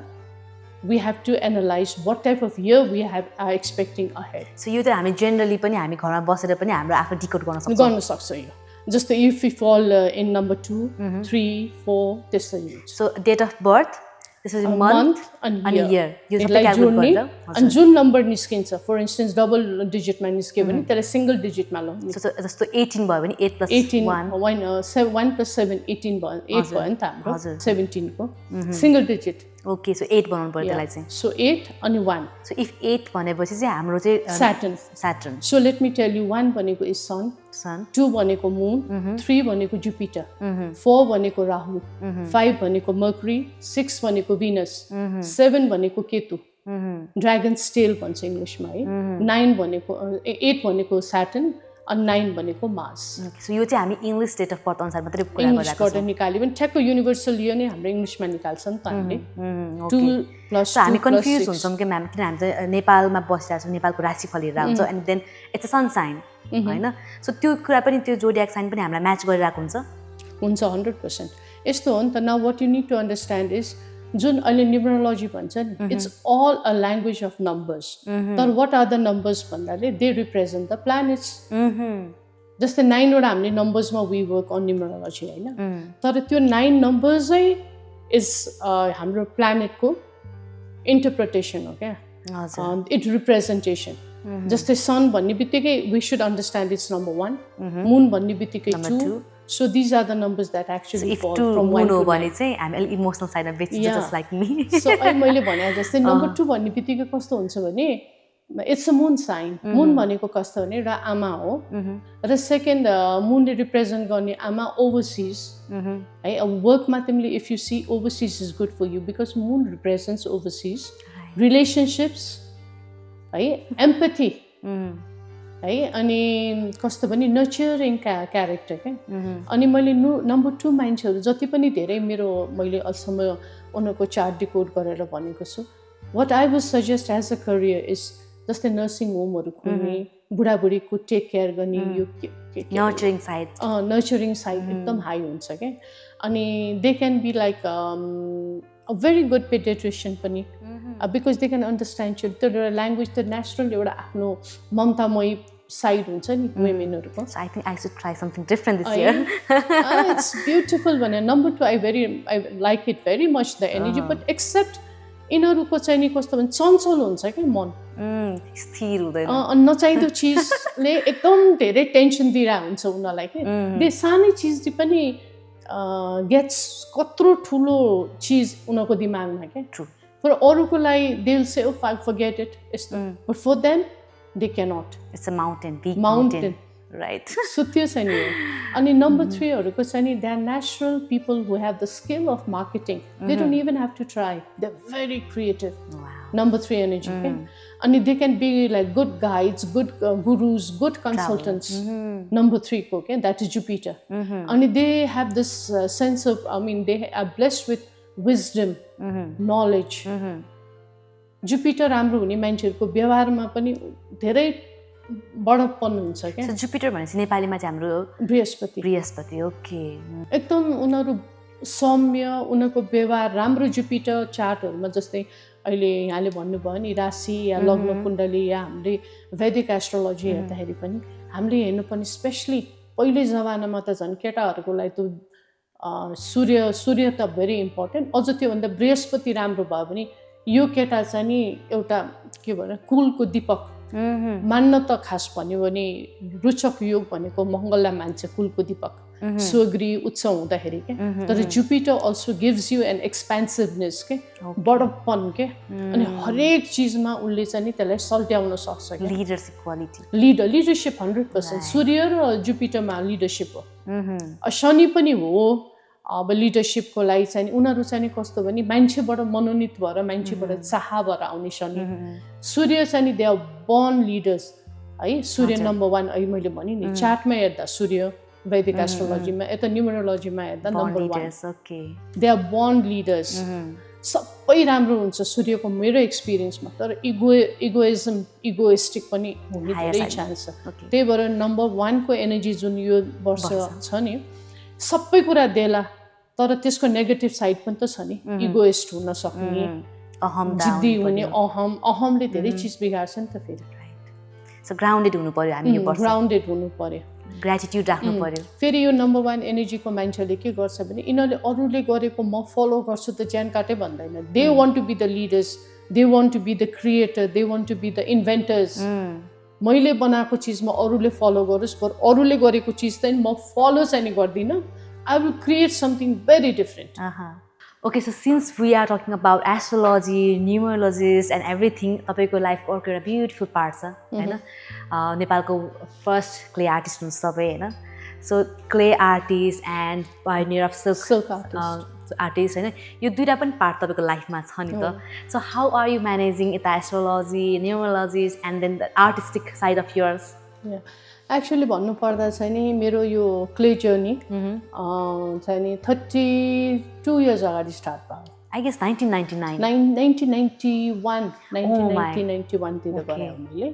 we have to analyze what type of year we are expecting ahead. So यो त हामी जेनरली पनि हामी घरमा बसेर पनि हाम्रो आफू डिकोड गर्न सक्छ यो। जस्तै if we fall in number 2, 3, 4 त्यस्तो हुन्छ। सो डेट अफ बर्थ, त्यसपछि मन्थ अनि इयर, यो सबै यसलाई क्याल्कुलेट जोड्ने गरेर अनि जुन नम्बर निस्किन्छ, फर इन्स्टेन्स डबल डिजिटमा निस्क्यो भने त्यसलाई सिंगल डिजिटमा लाउने। जस्तो 18 भयो भने 8 + 18 1 1 + 7 18 भयो, 8 भयो नि त हाम्रो 17 को सिंगल डिजिट। ओके सो 8 बनाउनु पर्यो त्यसलाई चाहिँ। सो 8 अनि 1। सो इफ 8 भनेपछि चाहिँ हाम्रो चाहिँ Saturn. So let me tell you, 1 भनेको is sun, 2 भनेको moon, 3 भनेको Jupiter, 4 भनेको राहु, 5 भनेको Mercury, 6 भनेको Venus, 7 भनेको केतु, ड्र्यागन्स टेल भन्छ इङ्ग्लिसमा है, 9 भनेको 8 भनेको Saturn अनि 9 भनेको मार्स। सो यो चाहिँ हामी इङ्ग्लिस डेट अफ बर्थ अनुसार मात्रै कुरा इङ्ग्लिसबाट निकाल्यो भने ठ्याक्क युनिभर्सल इयर नै हाम्रो इङ्ग्लिसमा निकाल्छ नि त हामीले। 2 + 2 हामी कन्फ्युज हुन्छौँ कि म्याम, किन हामी चाहिँ नेपालमा बसिरहेको छौँ, नेपालको राशिफल हेरेर हुन्छ, and then it's a sun sign होइन। सो त्यो कुरा पनि, त्यो जोडियाक साइन पनि हामीलाई म्याच गरिरहेको हुन्छ 100%। यस्तो हो नि त। Now what you need to understand is जुन अहिले न्युमरोलोजी भन्छ नि, it's all a language of numbers. तर वाट आर द नम्बर्स भन्नाले दे रिप्रेजेन्ट द प्लानेट्स। जस्तै 9 वटा हामीले नम्बर्समा वी वर्क अन न्युमरोलोजी होइन, तर त्यो 9 नम्बर्सै इज हाम्रो प्लानेटको इन्टरप्रिटेसन हो क्या, इट रिप्रेजेन्टेसन। जस्तै सन भन्ने बित्तिकै we should understand it's number 1, moon भन्ने बित्तिकै 2। So these are the numbers that actually fall from 1 to 9. चाहिँ हामी अलि इमोसनल साइडमा बेसी जस्ट लाइक मी। सो अहिले मैले भने जस्तै नम्बर 2 भन्ने बित्तिकै कस्तो हुन्छ भने इट्स अ मुन साइन। मुन भनेको कस्तो भने एउटा आमा हो, र सेकेन्ड मुनले रिप्रेजेन्ट गर्ने आमा ओभरसिज है। अब वर्कमा तिमीले if you see overseas is good for you because moon represents overseas, relationships है, एम्पथी है, अनि कस्तो भने नर्चरिङ क्यारेक्टर क्या। अनि मैले नम्बर 2 मान्छेहरू जति पनि धेरै मैले अहिलेसम्म उनीहरूको चार्ट डिकोड गरेर भनेको छु, what I would suggest as a career is जस्तै नर्सिङ होमहरू खोल्ने, बुढाबुढीको टेक केयर गर्ने, यो नर्चरिङ साइड एकदम हाई हुन्छ क्या। अनि they can be like a very good paediatrician पनि, because they can understand children. त्यो एउटा ल्याङ्ग्वेज त नेचुरल एउटा आफ्नो ममतामय साइड हुन्छ नि वुमेनहरूको। I think I should try something different this year. It's beautiful भने। Number 2 I like it very much the energy, but except यिनीहरूको चाहिँ नि कस्तो भने चञ्चल हुन्छ क्या मन, स्थिर हुँदैन। नचाहिँदो चिजले एकदम धेरै टेन्सन दिइरहेको हुन्छ उनीहरूलाई क्या। सानै चिज पनि गेट्स कत्रो ठुलो चिज उनीहरूको दिमागमा क्या। फर अरूको लागि they will say oh I forget it यस्तो, but for them they cannot. It's a mountain, big mountain. Right. So त्यो चाहिँ नि हो। अनि नम्बर 3 हरूको चाहिँ नि, they are natural people who have the skill of marketing. They don't even have to try. They're very creative. Wow. Number 3 energy. And they can be like good guides, good gurus, good consultants. Number 3 ko, okay? That is Jupiter. And they have this sense of, they are blessed with wisdom, knowledge. Jupiter राम्रो हुने मान्छेहरूको व्यवहारमा पनि धेरै बडप्पन हुन्छ क्या। Jupiter भनेपछि नेपालीमा चाहिँ हाम्रो बृहस्पति। ओके। एकदम उनीहरू सौम्य, उनीहरूको व्यवहार राम्रो। जुपिटर चार्टहरूमा जस्तै अहिले यहाँले भन्नुभयो नि राशि या लग्न कुण्डली या हामीले वैदिक एस्ट्रोलोजी हेर्दाखेरि पनि हामीले हेर्नुपर्ने, स्पेसली पहिले जमानामा त झन् केटाहरूको लागि त सूर्य त भेरी इम्पोर्टेन्ट। अझ त्योभन्दा बृहस्पति राम्रो भयो भने यो केटा चाहिँ नि एउटा के भन्छ कुलको दीपक मान्न त खास भन्यो भने रोचक योग भनेको मङ्गललाई मान्छ कुलको दीपक स्वगृह उच्च हुँदाखेरि के तर Jupiter also gives you an expansiveness के बडप्पन के अनि हरेक चिजमा उनले चाहिँ नि त्यसलाई सल्ट्याउन सक्छ के लिडरसिप क्वालिटी लिडरसिप 100% सूर्य र जुपिटरमा लिडरसिप हो शनि पनि हो अब लिडरसिपको लागि चाहिँ उनीहरू चाहिँ कस्तो भने मान्छेबाट मनोनित भएर मान्छेबाट चाह भएर आउने शनि सूर्य चाहिँ दे आर बोर्न लिडर्स है सूर्य नम्बर 1 अहिले मैले भने नि चार्टमा हेर्दा सूर्य वैदिक एस्ट्रोलोजीमा यता न्युमरोलोजीमा हेर्दा number 1 they are born leaders सबै राम्रो हुन्छ सूर्यको मेरो एक्सपिरियन्समा तर इगोइस्टिक पनि हुने धेरै चान्स छ त्यही भएर नम्बर 1 को एनर्जी जुन यो वर्ष छ नि सबै कुरा देला तर त्यसको नेगेटिभ साइड पनि त छ नि इगोइस्ट हुन सक्ने जिद्दी हुने अहमले धेरै चिज बिगार्छ नि त फेरि सो ग्राउन्डेड हुनु पर्यो हामी यो वर्ष ग्राउन्डेड हुनु पर्यो ग्रेटिट्युड राख्नु पर्यो फेरि यो नम्बर 1 एनर्जीको मान्छेले के गर्छ भने यिनीहरूले अरूले गरेको म फलो गर्छु त ज्यान काटै भन्दैन they want to be the leaders they want to be the creator they want to be the inventors मैले बनाएको चिजमा अरूले फलो गरोस् पर अरूले गरेको चिज चाहिँ म फलो चाहिँ गर्दिनँ I will create something very different okay so since we are talking about astrology numerologist and everything तपाईँको लाइफको अर्को एउटा ब्युटिफुल पार्ट छ होइन नेपालको फर्स्ट क्ले आर्टिस्ट हुनुहुन्छ तपाईँ होइन so clay artist and pioneer of silk artist होइन यो दुइटा पनि पार्ट तपाईँको लाइफमा छ नि त so how are you managing यता astrology numerologist and then the artistic side of yours actually भन्नुपर्दा चाहिँ नि मेरो यो क्ले जर्नी चाहिँ नि 32 इयर्स अगाडि स्टार्ट भयो आई गेस 1991 1991तिर गरेँ मैले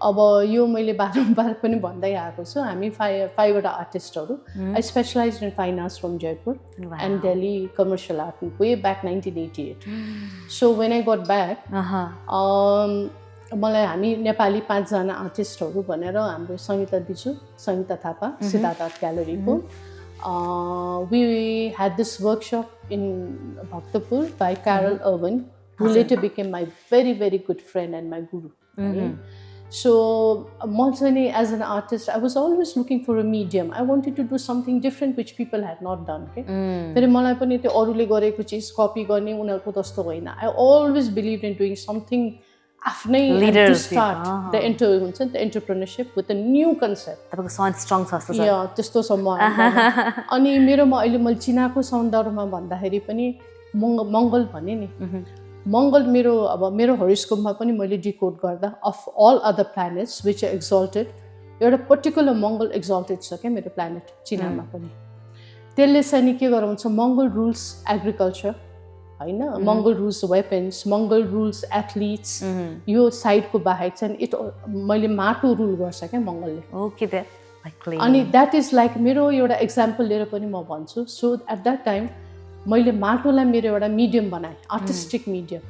अब यो मैले बारम्बार पनि भन्दै आएको छु हामी फाइभवटा आर्टिस्टहरू I specialise in fine arts from Jaipur and Delhi commercial art way back 1988 so when I got back मलाई हामी नेपाली 5 जना आर्टिस्टहरू भनेर हाम्रो सङ्गीता दिजु सङ्गीता थापा सिद्धार्थ आर्ट ग्यालरीको we had this workshop in Bhaktapur by Carol Urban who later became my very very good friend and my guru so म चाहिँ नि as an artist I was always looking for a medium I wanted to do something different which people had not done के फेरि मलाई पनि त्यो अरूले गरेको चिज कपी गर्ने उनीहरूको जस्तो होइन I always believe in doing something आफ्नै टु स्टार्ट द हुन्छ नि त entrepreneurship with a new concept तपाईँको स्ट्रङ छ त्यस्तो छ म अनि मेरोमा अहिले मैले चिनाएको सन्दर्भमा भन्दाखेरि पनि मङ्गल भने नि मङ्गल मेरो अब मेरो हरिस्कोपमा पनि मैले डिकोड गर्दा of all other planets which are exalted एउटा पर्टिकुलर मङ्गल एक्जल्टेड छ क्या मेरो प्लानेट चिनामा पनि त्यसले चाहिँ नि के गराउँछ मङ्गल रुल्स एग्रिकल्चर होइन मङ्गल रुल्स वेपन्स मङ्गल रुल्स एथलिट्स यो साइडको बाहेक चाहिँ मैले माटो रुल गर्छ क्या मङ्गलले ओके अनि द्याट इज लाइक मेरो एउटा इक्जाम्पल लिएर पनि म भन्छु सो एट द्याट टाइम मैले माटोलाई मेरो एउटा मिडियम बनाएँ आर्टिस्टिक मिडियम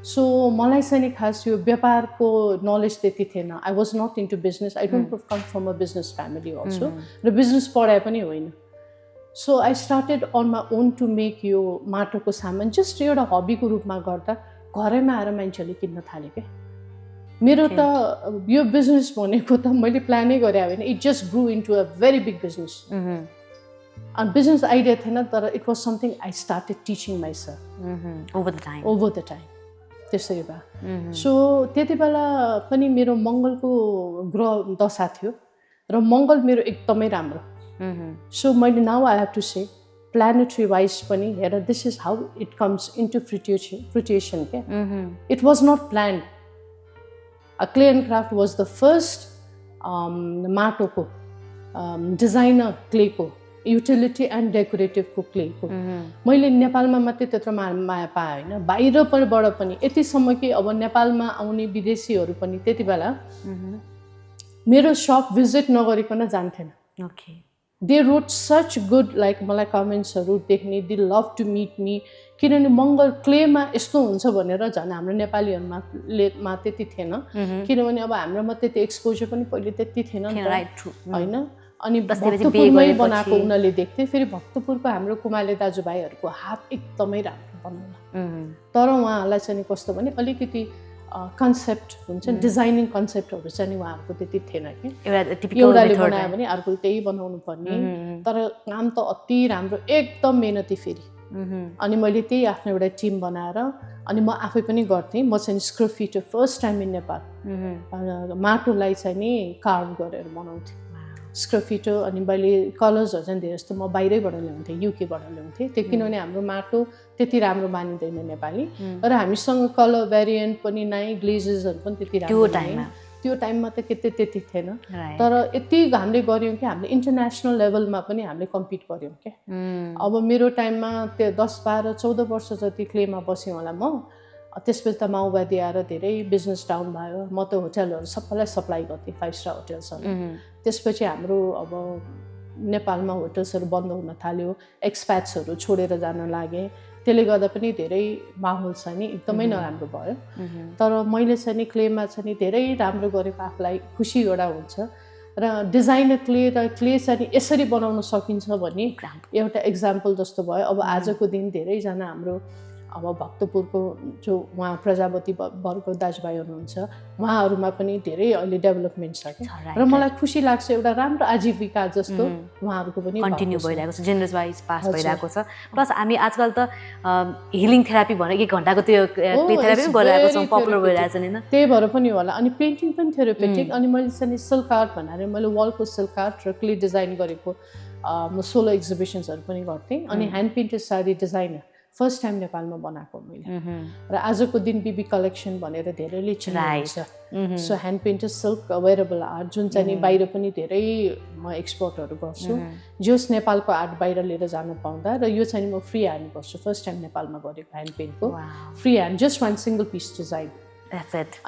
सो मलाई चाहिँ नि खास यो व्यापारको नलेज त्यति थिएन I was not into business I don't come from a business family also र बिजनेस पढाए पनि होइन so I started on my own to make यो माटोको सामान जस्ट एउटा हबीको रूपमा गर्दा घरैमा आएर मान्छेहरूले किन्न थाल्यो क्या मेरो त यो बिजनेस भनेको त मैले प्लानै गरे होइन it just grew into a very big business अनि बिजनेस आइडिया थिएन तर it was something I started teaching myself over the time त्यसरी भयो सो त्यति बेला पनि मेरो मङ्गलको ग्रह दशा थियो र मङ्गल मेरो एकदमै राम्रो सो मैले now I have to say planetary wise पनि हेर this is how it comes into fruition क्या it was not planned clay and craft was the first माटोको डिजाइनर क्लेको युटिलिटी एन्ड डेकोरेटिभको क्लेको मैले नेपालमा मात्रै त्यत्रो माया पाएँ होइन बाहिरबाट पनि यतिसम्म कि अब नेपालमा आउने विदेशीहरू पनि त्यति बेला मेरो सप भिजिट नगरिकन जान्थेन okay they wrote such good like मलाई कमेन्ट्सहरू देख्ने they love to meet me किनभने मङ्गल क्लेमा यस्तो हुन्छ भनेर झन् हाम्रो नेपालीहरूमा त्यति थिएन किनभने अब हाम्रोमा त्यति एक्सपोजर पनि पहिले त्यति थिएन नि त होइन अनि भक्तपुरमै बनाएको उनीहरूले देख्थे फेरि भक्तपुरको हाम्रो कुमाले दाजुभाइहरूको हात एकदमै राम्रो बनाउन तर उहाँहरूलाई चाहिँ कस्तो भने अलिकति कन्सेप्ट हुन्छ नि डिजाइनिङ कन्सेप्टहरू चाहिँ नि उहाँहरूको त्यति थिएन कि एउटा टिपिकल एउटाले मेथड बनायो भने अर्कोले त्यही बनाउनु पर्ने तर काम त अति राम्रो एकदम मेहनती फेरि अनि मैले त्यही आफ्नो एउटा टिम बनाएर अनि म आफै पनि गर्थेँ म चाहिँ स्क्रोफिटो फर्स्ट टाइम इन नेपाल माटोलाई चाहिँ नि कार्भ गरेर बनाउँथेँ स्क्रोफिटो अनि मैले कलर्सहरू चाहिँ धेरै जस्तो म बाहिरैबाट ल्याउँथेँ युकेबाट ल्याउँथेँ त्यो किनभने हाम्रो माटो त्यति राम्रो मानिँदैन नेपाली र हामीसँग कलर भेरिएन्ट पनि नै ग्लेजेसहरू पनि त्यति राम्रो त्यो टाइममा त त्यति थिएन तर यति हामीले गऱ्यौँ कि हामीले इन्टरनेसनल लेभलमा पनि हामीले कम्पिट गऱ्यौँ क्या अब मेरो टाइममा त्यो 10-12-14 वर्ष जति क्लेमा बसेँ होला म त्यसपछि त माओवादी आएर धेरै बिजनेस डाउन भयो म त होटलहरू सबैलाई सप्लाई गर्थेँ 5 स्टार होटल्सहरू त्यसपछि हाम्रो अब नेपालमा होटल्सहरू बन्द हुन थाल्यो एक्सप्याट्सहरू छोडेर जान लागे त्यसले गर्दा पनि धेरै माहौल चाहिँ नि एकदमै नराम्रो भयो तर मैले चाहिँ नि क्लेमा चाहिँ नि धेरै राम्रो गरेको आफूलाई खुसी एउटा हुन्छ र डिजाइनर क्ले चाहिँ नि यसरी बनाउन सकिन्छ भन्ने एउटा इक्जाम्पल जस्तो भयो अब आजको दिन धेरैजना हाम्रो अब भक्तपुरको जो उहाँ प्रजापति वर्गको दाजुभाइ हुनुहुन्छ उहाँहरूमा पनि धेरै अहिले डेभलपमेन्ट छ कि र मलाई खुसी लाग्छ एउटा राम्रो आजीविका जस्तो उहाँहरूको पनि कन्टिन्यू भइरहेको छ जेनरस वाइज पास भइरहेको छ प्लस हामी आजकल त हिलिङ थेरापी भनेर 1 घण्टाको त्यो क्ले थेरापी पनि गरिरहेको छौँ पपुलर भइरहेको छ नि त्यही भएर पनि होला अनि पेन्टिङ पनि थेरापेटिक अनि मैले चाहिँ सिल्क आर्ट भनेर मैले वलको सिल्क आर्ट र क्ले डिजाइन गरेको म सोलो एक्जिबिसन्सहरू पनि गर्थेँ अनि hand painted sari designer first time नेपालमा बनाएको मैले र आजको दिन बिबी कलेक्सन भनेर धेरैले चिन्नुहुन्छ so hand painted silk wearable art जुन चाहिँ नि बाहिर पनि धेरै म एक्सपोर्टहरू गर्छु जस नेपालको आर्ट बाहिर लिएर जान पाउँदा र यो चाहिँ म फ्री ह्यान्ड गर्छु फर्स्ट टाइम नेपालमा गरेको ह्यान्ड पेन्टको free hand just 1 single piece design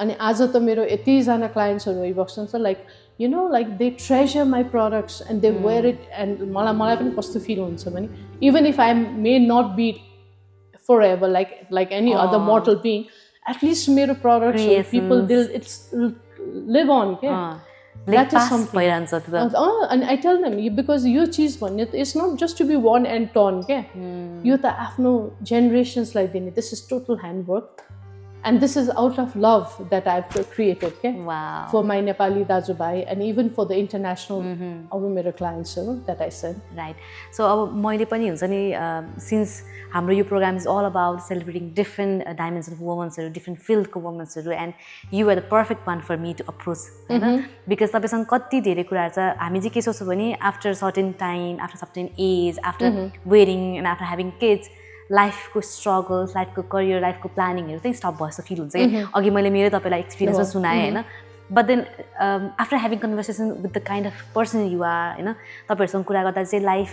अनि आज त मेरो यतिजना क्लाइन्ट्सहरू भइबस्नु छ like you know like they treasure my products and they wear it and मलाई पनि कस्तो फिल हुन्छ भने even if I may not be forever like any other mortal being at least मेरो products people it's live on that is something and I tell them because यो चीज भन्ने it's not just to be worn and torn यो त आफ्नो generations लाई दिने this is total handwork and this is out of love that I've created for my Nepali dajubai and even for the international मेरो clients that I send right so अब मैले पनि हुन्छ नि since हाम्रो यो program is all about celebrating different dimensions of women different field को women and you are the perfect one for me to approach हैन because तपाईसँग कति धेरै कुराहरु छ हामी चाहिँ के सोच्छौं भने after certain time after certain age after wedding and after having kids लाइफको स्ट्रगल्स लाइफको करियर लाइफको प्लानिङहरू चाहिँ स्टप भएछ फिल हुन्छ कि अघि मैले मेरो तपाईँलाई एक्सपिरियन्स सुनाएँ होइन but then after having conversation with the kind of person you are होइन तपाईँहरूसँग कुरा गर्दा चाहिँ लाइफ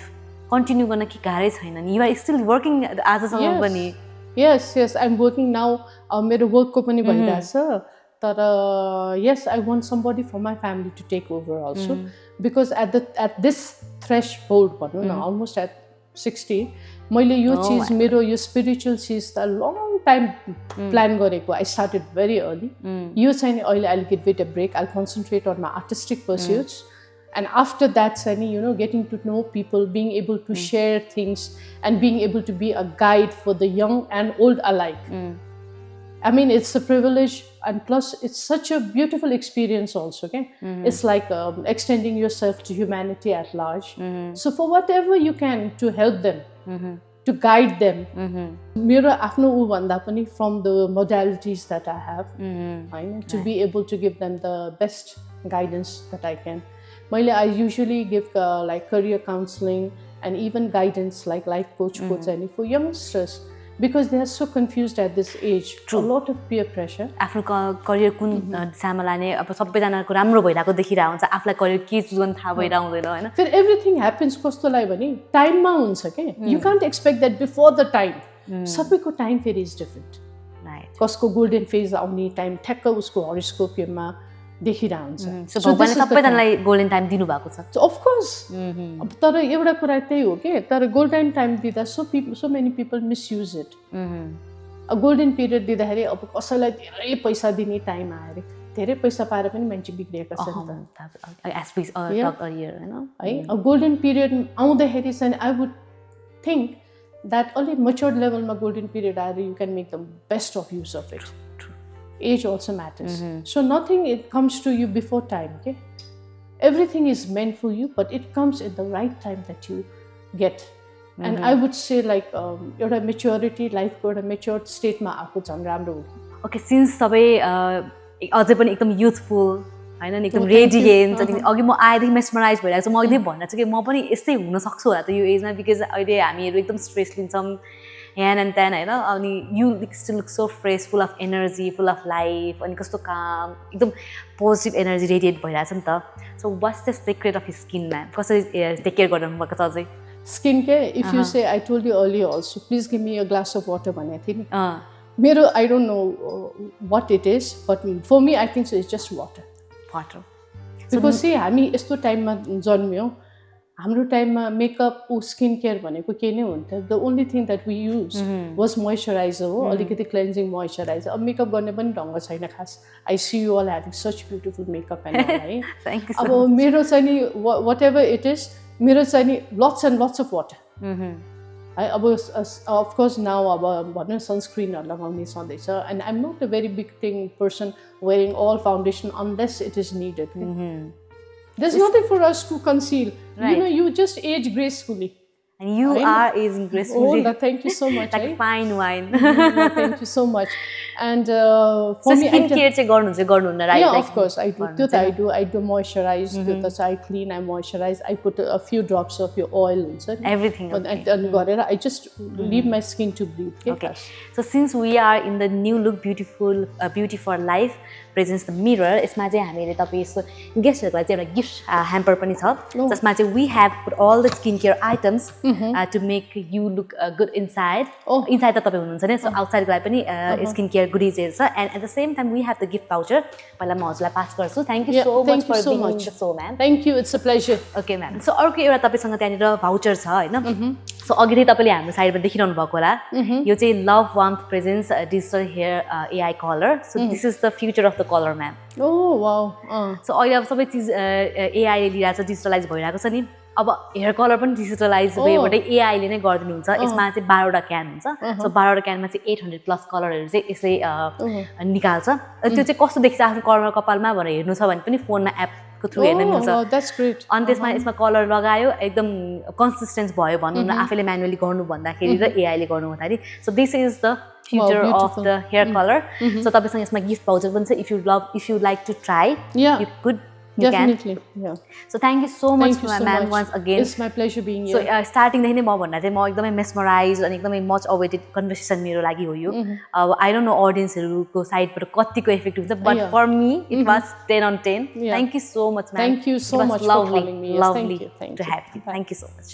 कन्टिन्यू गर्न के गाह्रै छैन नि यु आर स्टिल वर्किङ आजसम्म पनि yes I am working now मेरो वर्कको पनि भइरहेछ तर yes I want somebody for my family to take over also because at this threshold भनौँ न अलमोस्ट एट 60 मैले यो चीज मेरो यो स्पिरिचुअल चीज त लङ टाइम प्लान गरेको आई स्टार्टेड भेरी अर्ली यो चाहिँ अहिले I will give it a break I concentrate on my artistic pursuits and after that you know getting to know people being able to share things and being able to be a guide for the young and old alike I mean it's a privilege and plus it's such a beautiful experience also it's like extending yourself to humanity at large so for whatever you can to help them to guide them mero afno u bhanda pani from the modalities that I have to be able to give them the best guidance that I can I usually give like career counseling and even guidance like life coach for youngsters because they are so confused at this age. True. A lot of peer pressure. आफ्नो career कुन दिशामा लाने अब सबैजनाको राम्रो भइरहेको देखिरहेको हुन्छ आफुलाई करियर के चुज गर्न थाहा भइरहेको हुँदैन हैन फेरि एभ्रिथिङ ह्यापन्स कस्तोलाई भने टाइममा हुन्छ के you can't expect that before the time सबैको टाइम फेरि इज डिफरेन्ट राइट कसको गोल्डन फेज आउने टाइम ठ्याक्क उसको हरोस्कोपमा देखिरहन्छ सो भगवानले सबैजनालाई गोल्डन टाइम दिनु भएको छ अफ कोर्स अब तर एउटा कुरा त्यही हो के तर गोल्डन टाइम दिँदा so many people misuse it golden period दिँदाखेरि अब कसैलाई धेरै पैसा दिने टाइम आयो अरे धेरै पैसा पाएर पनि मान्छे बिग्रिएका छन् है गोल्डन पिरियड आउँदाखेरि चाहिँ आई वुड थिङ्क द्याट अलिक मच्योर्ड लेभलमा गोल्डन पिरियड आएर you can make the best of use of it age also matters. So nothing it comes to you before time. Okay, everything is meant for you, but it comes at the right time that you get. And I would say like एउटा maturity life को एउटा matured state मा आएको झन् राम्रो हो. Okay since तपाईँ अझै पनि एकदम युथफुल होइन नि एकदम रेडिएन्ट अनि अघि म आएदेखि मेस्मराइज भइरहेको छु म अघि भन्न चाहिँ कि म पनि यस्तै हुन सक्छु होला त यो एजमा बिकज अहिले हामीहरू एकदम स्ट्रेस लिन्छौँ ह्यान एन्ड त्यान होइन अनि you still look so fresh full of energy full of life अनि कस्तो काम एकदम पोजिटिभ एनर्जी रेडिएट भइरहेछ नि त so what's the secret of skin ma'am कसरी टेक केयर गर्नुभएको छ अझै Skin care, if you say, I told you earlier also, please give me a glass of water भनेको थिएँ नि मेरो I don't know what it is, but for me I think so it's just water. Water. Because see हामी यस्तो टाइममा जन्मियौँ हाम्रो टाइममा makeup skin care भनेको के नै हुन्थ्यो the only thing that we use was moisturiser हो अलिकति क्लेन्जिङ मोइस्चराइजर अब मेकअप गर्ने पनि ढङ्ग छैन खास I see you all having such beautiful makeup and है अब मेरो चाहिँ नि वाट एभर इट इज मेरो चाहिँ नि lots and lots of water है अब अफकोर्स नाउ अब भनौँ सनस्क्रिनहरू लगाउने छँदैछ and I am not a very big thing person wearing all foundation unless it is needed there's nothing for us to conceal. Right. You know, you just age gracefully. And you are aging gracefully. Oh, thank you so much. Like fine wine. Thank you so much. And for so me, skin care चाहिँ गर्नुहुन्न right? Yeah, of course I do. That I do. I do moisturize. That I clean. I moisturize. I put a few drops of your oil. Everything. And I just leave my skin to breathe. Okay. So since we are in the new look beauty for life presents the mirror, यसमा चाहिँ हामीले तपाईँ यस्तो गेस्टहरूलाई चाहिँ एउटा gift hamper पनि छ जसमा चाहिँ we have put all the skincare items to make you look good inside. Inside त तपाईँ हुनुहुन्छ नि सो आउटसाइडको लागि पनि स्किन केयर गुडिजहरू छ and at the same time we have the gift voucher पहिला म हजुरलाई पास गर्छु thank you so much for being in the show ma'am thank you it's a pleasure okay ma'am so अर्को एउटा तपाईँसँग त्यहाँनिर भाउचर छ होइन सो अघि चाहिँ तपाईँले हाम्रो साइडमा देखिरहनु भएको होला यो चाहिँ love warmth presence digital hair AI colour so this is the future of the colour ma'am so अहिले अब सबै चिज एआईले लिइरहेको छ डिजिटलाइज भइरहेको छ नि अब हेयर कलर पनि डिजिटलाइज वेबाटै एआईले नै गरिदिनुहुन्छ यसमा चाहिँ 12वटा क्यान हुन्छ सो 12वटा क्यानमा चाहिँ 800+ कलरहरू चाहिँ यसले निकाल्छ त्यो चाहिँ कस्तो देखिन्छ आफ्नो कलर कपालमा भनेर हेर्नु छ भने पनि फोनमा एपको थ्रु हेर्न मिल्छ अनि त्यसमा यसमा कलर लगायो एकदम कन्सिस्टेन्स भयो भनौँ न आफैले म्यानुअली गर्नु भन्दाखेरि र एआईले गर्नु भन्दाखेरि so this is the future of the hair color so तपाईसँग यसमा गिफ्ट भाउचर पनि छ if you like to try you could definitely yeah so thank you so much ma'am once again it's my pleasure being here so starting देखि नै म भन्दा चाहिँ म एकदमै मेस्मराइज अनि एकदमै मच अवेटेड कन्भर्सेसन मेरो लागि हो यो अब आई डोन्ट नो ऑडियन्सहरुको साइडबाट कतिको इफेक्ट हुन्छ but for me it was 10 on 10 thank you so much ma'am thank you so much for calling me lovely to have you thank you so much